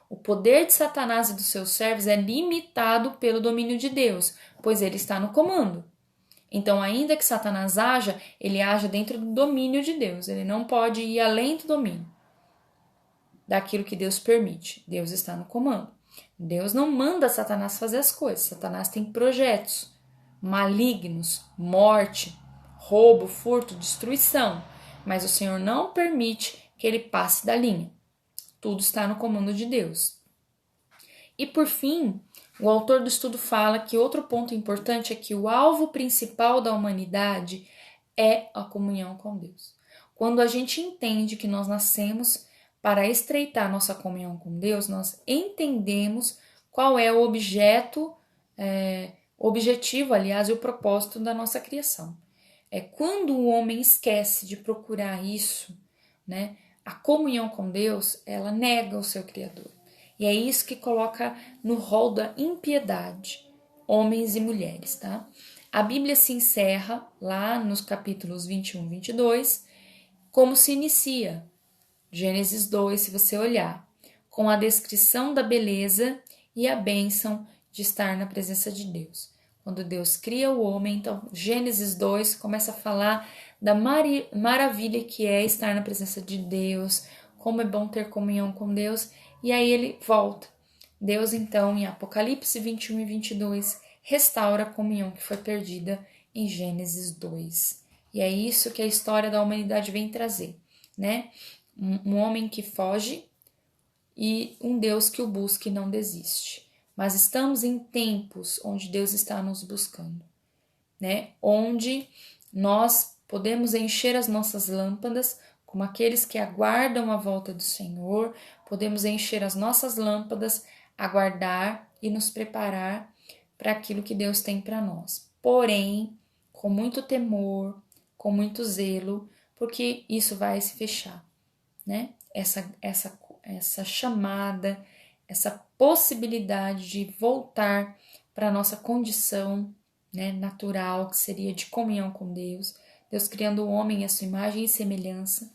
O poder de Satanás e dos seus servos é limitado pelo domínio de Deus, pois ele está no comando. Então, ainda que Satanás haja, ele age dentro do domínio de Deus. Ele não pode ir além do domínio daquilo que Deus permite. Deus está no comando. Deus não manda Satanás fazer as coisas. Satanás tem projetos malignos, morte, roubo, furto, destruição. Mas o Senhor não permite que ele passe da linha. Tudo está no comando de Deus. E por fim, o autor do estudo fala que outro ponto importante é que o alvo principal da humanidade é a comunhão com Deus. Quando a gente entende que nós nascemos para estreitar nossa comunhão com Deus, nós entendemos qual é o objetivo, aliás, e o propósito da nossa criação. É quando o homem esquece de procurar isso, né? A comunhão com Deus, ela nega o seu Criador. E é isso que coloca no rol da impiedade, homens e mulheres, tá? A Bíblia se encerra lá nos capítulos 21 e 22, como se inicia. Gênesis 2, se você olhar, com a descrição da beleza e a bênção de estar na presença de Deus. Quando Deus cria o homem, então Gênesis 2 começa a falar da maravilha que é estar na presença de Deus, como é bom ter comunhão com Deus, e aí ele volta. Deus, então, em Apocalipse 21 e 22, restaura a comunhão que foi perdida em Gênesis 2. E é isso que a história da humanidade vem trazer, né? Um homem que foge e um Deus que o busca e não desiste. Mas estamos em tempos onde Deus está nos buscando, né? Onde nós podemos encher as nossas lâmpadas como aqueles que aguardam a volta do Senhor, podemos encher as nossas lâmpadas, aguardar e nos preparar para aquilo que Deus tem para nós. Porém, com muito temor, com muito zelo, porque isso vai se fechar, né? Essa chamada, essa possibilidade de voltar para a nossa condição, né, natural, que seria de comunhão com Deus, Deus criando o homem à sua imagem e semelhança,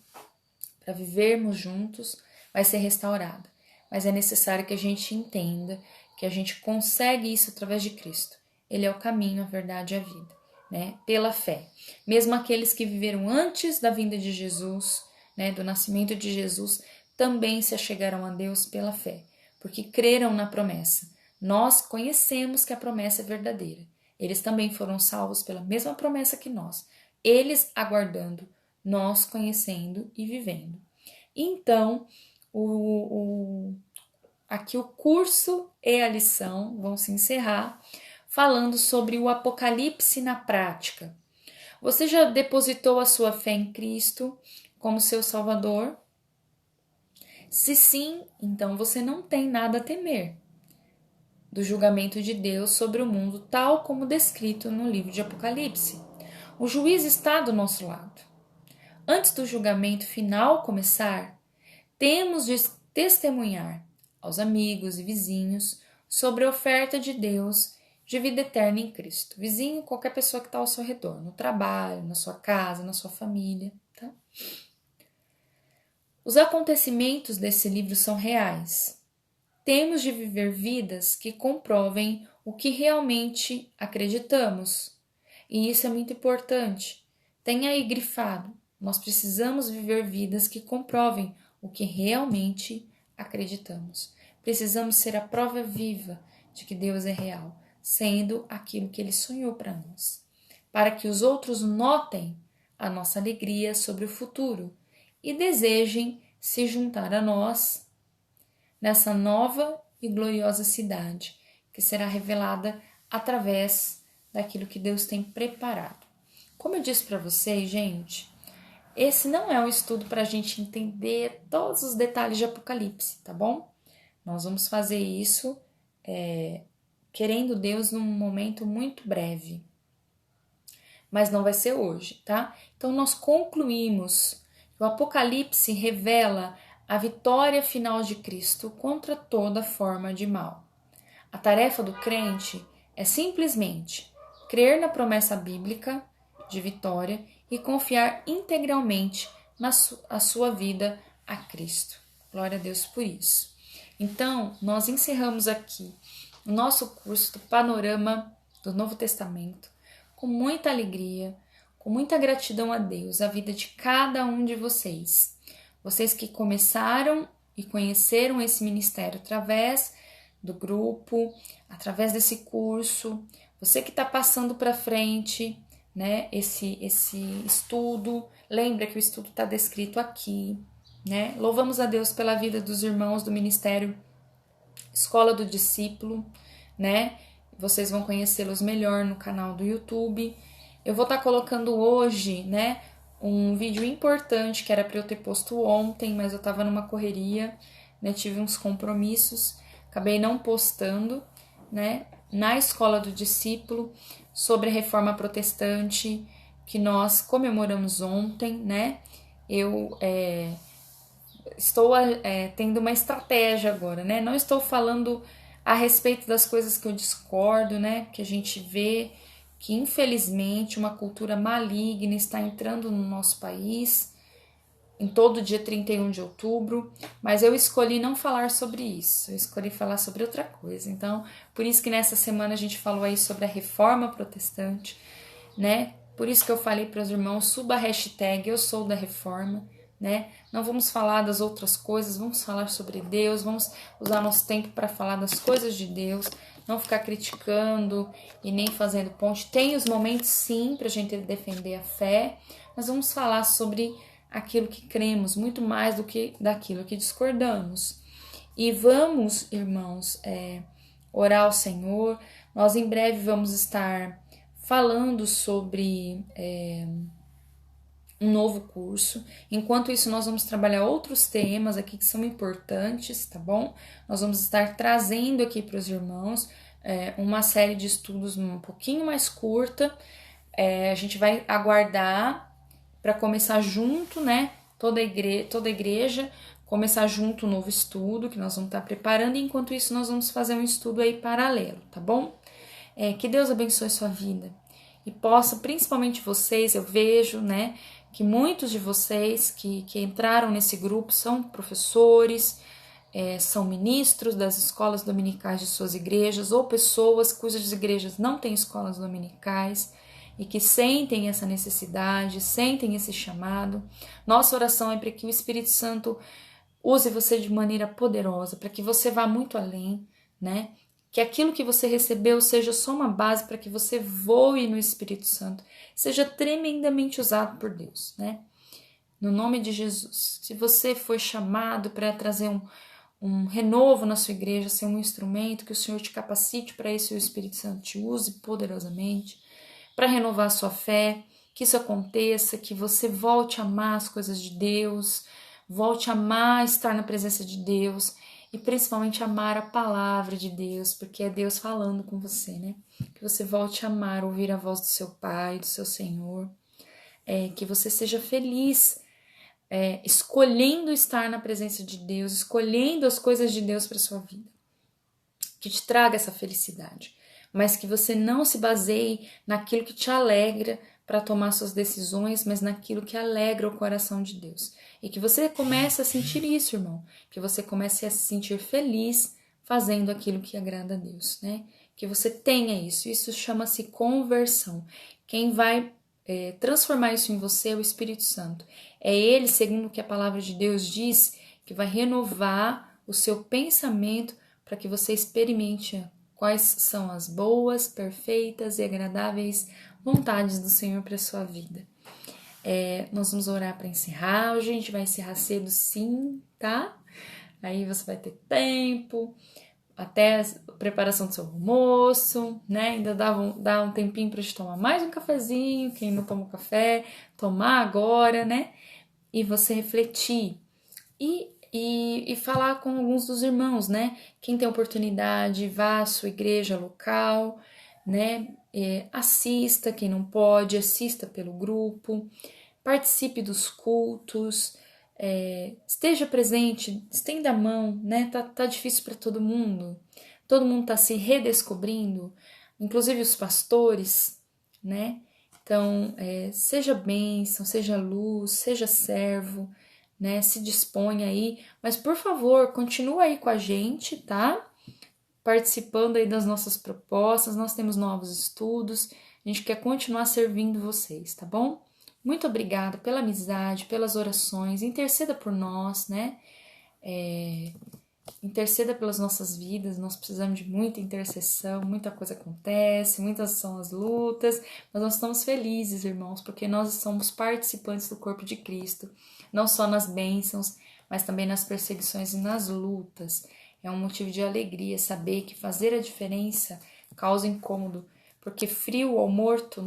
para vivermos juntos, vai ser restaurada. Mas é necessário que a gente entenda que a gente consegue isso através de Cristo. Ele é o caminho, a verdade e a vida, né? Pela fé. Mesmo aqueles que viveram antes da vinda de Jesus, né, do nascimento de Jesus, também se achegaram a Deus pela fé, porque creram na promessa. Nós conhecemos que a promessa é verdadeira. Eles também foram salvos pela mesma promessa que nós. Eles aguardando, nós conhecendo e vivendo. Então, aqui o curso e a lição vão se encerrar falando sobre o Apocalipse na prática. Você já depositou a sua fé em Cristo como seu Salvador? Se sim, então você não tem nada a temer do julgamento de Deus sobre o mundo, tal como descrito no livro de Apocalipse. O juiz está do nosso lado. Antes do julgamento final começar, temos de testemunhar aos amigos e vizinhos sobre a oferta de Deus de vida eterna em Cristo. Vizinho, qualquer pessoa que está ao seu redor, no trabalho, na sua casa, na sua família. Tá? Os acontecimentos desse livro são reais. Temos de viver vidas que comprovem o que realmente acreditamos. E isso é muito importante. Tenha aí grifado. Nós precisamos viver vidas que comprovem o que realmente acreditamos. Precisamos ser a prova viva de que Deus é real, sendo aquilo que Ele sonhou para nós, para que os outros notem a nossa alegria sobre o futuro e desejem se juntar a nós nessa nova e gloriosa cidade que será revelada através daquilo que Deus tem preparado. Como eu disse para vocês, gente, esse não é um estudo para a gente entender todos os detalhes de Apocalipse, tá bom? Nós vamos fazer isso, querendo Deus, num momento muito breve. Mas não vai ser hoje, tá? Então, nós concluímos que o Apocalipse revela a vitória final de Cristo contra toda forma de mal. A tarefa do crente é simplesmente crer na promessa bíblica de vitória e confiar integralmente na sua vida a Cristo. Glória a Deus por isso. Então, nós encerramos aqui o nosso curso do Panorama do Novo Testamento com muita alegria, com muita gratidão a Deus, a vida de cada um de vocês. Vocês que começaram e conheceram esse ministério através do grupo, através desse curso, você que está passando para frente, né, esse estudo, lembra que o estudo está descrito aqui, né? Louvamos a Deus pela vida dos irmãos do Ministério Escola do Discípulo, né? Vocês vão conhecê-los melhor no canal do YouTube. Eu vou estar colocando hoje, né, um vídeo importante que era para eu ter posto ontem, mas eu estava numa correria, né, tive uns compromissos, acabei não postando, né, na Escola do Discípulo, sobre a Reforma Protestante, que nós comemoramos ontem, né? Eu estou tendo uma estratégia agora, né? Não estou falando a respeito das coisas que eu discordo, né? Que a gente vê que, infelizmente, uma cultura maligna está entrando no nosso país em todo dia 31 de outubro, mas eu escolhi não falar sobre isso, eu escolhi falar sobre outra coisa. Então, por isso que nessa semana a gente falou aí sobre a Reforma Protestante, né? Por isso que eu falei para os irmãos, suba a hashtag Eu Sou da Reforma, né? Não vamos falar das outras coisas, vamos falar sobre Deus, vamos usar nosso tempo para falar das coisas de Deus, não ficar criticando e nem fazendo ponte. Tem os momentos, sim, para a gente defender a fé, mas vamos falar sobre aquilo que cremos, muito mais do que daquilo que discordamos. E vamos, irmãos, orar ao Senhor. Nós em breve vamos estar falando sobre um novo curso. Enquanto isso, nós vamos trabalhar outros temas aqui que são importantes, tá bom? Nós vamos estar trazendo aqui para os irmãos uma série de estudos um pouquinho mais curta. A gente vai aguardar para começar junto, né? Toda a igreja começar junto um novo estudo que nós vamos estar preparando. E enquanto isso, nós vamos fazer um estudo aí paralelo, tá bom? Que Deus abençoe sua vida e possa, principalmente vocês, eu vejo, né, que muitos de vocês que entraram nesse grupo são professores, são ministros das escolas dominicais de suas igrejas ou pessoas cujas igrejas não têm escolas dominicais e que sentem essa necessidade, sentem esse chamado. Nossa oração é para que o Espírito Santo use você de maneira poderosa, para que você vá muito além, né? Que aquilo que você recebeu seja só uma base para que você voe no Espírito Santo, seja tremendamente usado por Deus, né? No nome de Jesus. Se você foi chamado para trazer um renovo na sua igreja, ser um instrumento, que o Senhor te capacite para isso e o Espírito Santo te use poderosamente, para renovar a sua fé, que isso aconteça, que você volte a amar as coisas de Deus, volte a amar estar na presença de Deus e principalmente amar a palavra de Deus, porque é Deus falando com você, né? Que você volte a amar, ouvir a voz do seu Pai, do seu Senhor, que você seja feliz, escolhendo estar na presença de Deus, escolhendo as coisas de Deus para sua vida, que te traga essa felicidade, mas que você não se baseie naquilo que te alegra para tomar suas decisões, mas naquilo que alegra o coração de Deus. E que você comece a sentir isso, irmão. Que você comece a se sentir feliz fazendo aquilo que agrada a Deus, né? Que você tenha isso. Isso chama-se conversão. Quem vai transformar isso em você é o Espírito Santo. É Ele, segundo o que a palavra de Deus diz, que vai renovar o seu pensamento para que você experimente quais são as boas, perfeitas e agradáveis vontades do Senhor para a sua vida. Nós vamos orar para encerrar. Hoje a gente vai encerrar cedo sim, tá? Aí você vai ter tempo, até a preparação do seu almoço, né? Ainda dá um tempinho para gente tomar mais um cafezinho, quem não toma café, tomar agora, né? E você refletir e falar com alguns dos irmãos, né? Quem tem oportunidade, vá à sua igreja local, né? Assista, quem não pode, assista pelo grupo, participe dos cultos, esteja presente, estenda a mão, né? Tá difícil para todo mundo tá se redescobrindo, inclusive os pastores, né? Então, seja bênção, seja luz, seja servo, né? Se disponha aí, mas por favor, continua aí com a gente, tá? Participando aí das nossas propostas, nós temos novos estudos, a gente quer continuar servindo vocês, tá bom? Muito obrigada pela amizade, pelas orações, interceda por nós, né? Interceda pelas nossas vidas, nós precisamos de muita intercessão, muita coisa acontece, muitas são as lutas, mas nós estamos felizes, irmãos, porque nós somos participantes do corpo de Cristo, não só nas bênçãos, mas também nas perseguições e nas lutas. É um motivo de alegria saber que fazer a diferença causa incômodo, porque frio ou morto,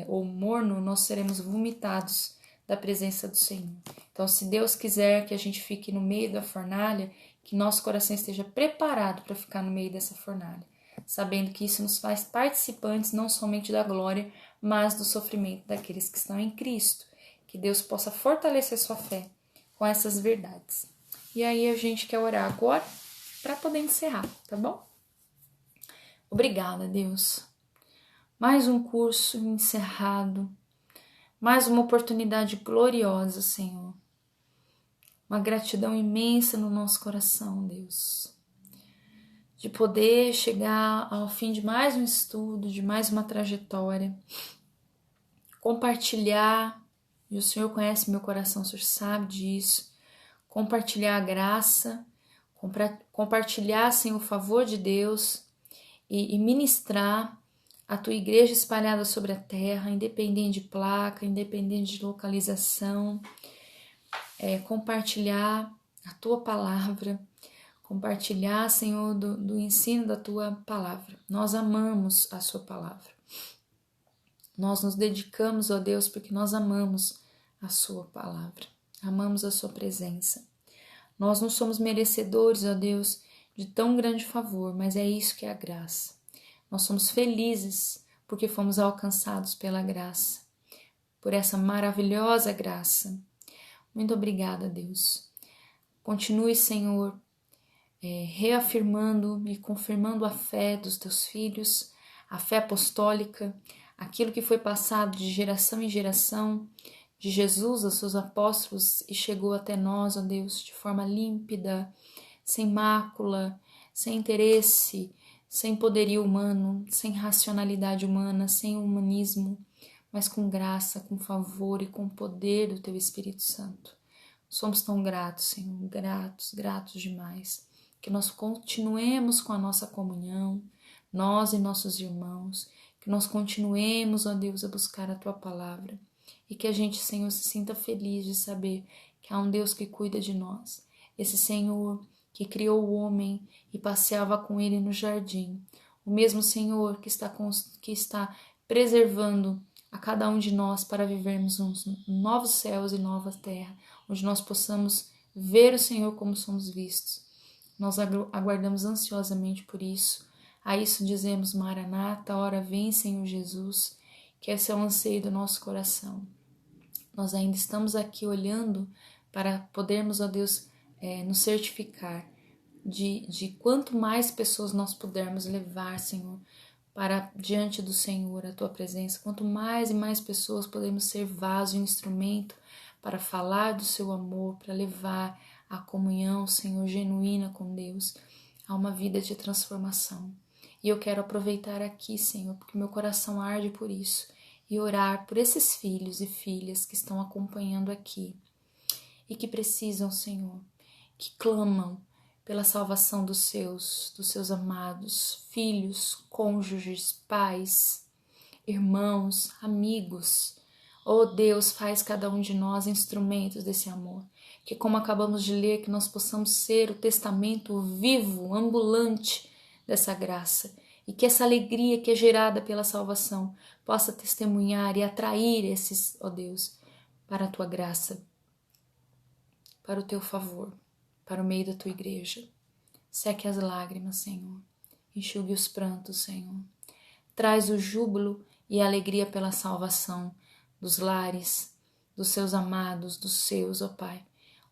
ou morno, nós seremos vomitados da presença do Senhor. Então, se Deus quiser que a gente fique no meio da fornalha, que nosso coração esteja preparado para ficar no meio dessa fornalha, sabendo que isso nos faz participantes não somente da glória, mas do sofrimento daqueles que estão em Cristo. Que Deus possa fortalecer sua fé com essas verdades. E aí a gente quer orar agora para poder encerrar, tá bom? Obrigada, Deus. Mais um curso encerrado, mais uma oportunidade gloriosa, Senhor. Uma gratidão imensa no nosso coração, Deus, de poder chegar ao fim de mais um estudo, de mais uma trajetória, compartilhar, e o Senhor conhece meu coração, o Senhor sabe disso, compartilhar a graça, compartilhar, Senhor, o favor de Deus e ministrar a tua igreja espalhada sobre a terra, independente de placa, independente de localização, compartilhar a tua palavra, compartilhar, Senhor, do ensino da tua palavra. Nós amamos a sua palavra. Nós nos dedicamos, ó Deus, porque nós amamos a sua palavra, amamos a sua presença. Nós não somos merecedores, ó Deus, de tão grande favor, mas é isso que é a graça. Nós somos felizes porque fomos alcançados pela graça, por essa maravilhosa graça. Muito obrigada, Deus. Continue, Senhor, reafirmando e confirmando a fé dos teus filhos, a fé apostólica, aquilo que foi passado de geração em geração, de Jesus aos seus apóstolos e chegou até nós, ó Deus, de forma límpida, sem mácula, sem interesse, sem poderio humano, sem racionalidade humana, sem humanismo, mas com graça, com favor e com poder do teu Espírito Santo. Somos tão gratos, Senhor, gratos demais. Que nós continuemos com a nossa comunhão, nós e nossos irmãos, que nós continuemos, ó Deus, a buscar a Tua Palavra e que a gente, Senhor, se sinta feliz de saber que há um Deus que cuida de nós, esse Senhor que criou o homem e passeava com ele no jardim, o mesmo Senhor que está preservando a cada um de nós para vivermos uns novos céus e nova terra, onde nós possamos ver o Senhor como somos vistos. Nós aguardamos ansiosamente por isso. A isso dizemos, Maranata, ora vem, Senhor Jesus, que esse é o anseio do nosso coração. Nós ainda estamos aqui olhando para podermos, ó Deus, nos certificar de quanto mais pessoas nós pudermos levar, Senhor, para diante do Senhor, a Tua presença, quanto mais e mais pessoas podemos ser vaso e instrumento para falar do Seu amor, para levar a comunhão, Senhor, genuína com Deus, a uma vida de transformação. E eu quero aproveitar aqui, Senhor, porque meu coração arde por isso, e orar por esses filhos e filhas que estão acompanhando aqui e que precisam, Senhor, que clamam pela salvação dos seus amados, filhos, cônjuges, pais, irmãos, amigos. Oh Deus, faz cada um de nós instrumentos desse amor. Que, como acabamos de ler, que nós possamos ser o testamento vivo, ambulante dessa graça. E que essa alegria que é gerada pela salvação possa testemunhar e atrair esses, ó Deus, para a tua graça, para o teu favor, para o meio da tua igreja. Seque as lágrimas, Senhor. Enxugue os prantos, Senhor. Traz o júbilo e a alegria pela salvação dos lares, dos seus amados, dos seus, ó Pai.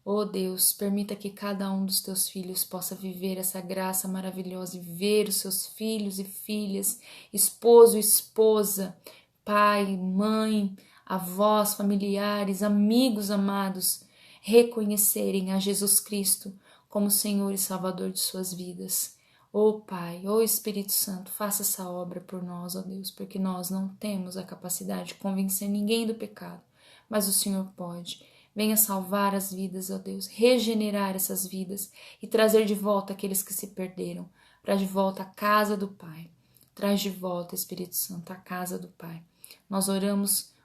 Ó Deus, permita que cada um dos teus filhos possa viver essa graça maravilhosa e ver os seus filhos e filhas, esposo e esposa, pai, mãe, avós, familiares, amigos amados, reconhecerem a Jesus Cristo como Senhor e Salvador de suas vidas. Ó Pai, ó Espírito Santo, faça essa obra por nós, ó Deus, porque nós não temos a capacidade de convencer ninguém do pecado, mas o Senhor pode. Venha salvar as vidas, ó Deus, regenerar essas vidas e trazer de volta aqueles que se perderam, para de volta a casa do Pai. Traz de volta, Espírito Santo, a casa do Pai. Nós oramos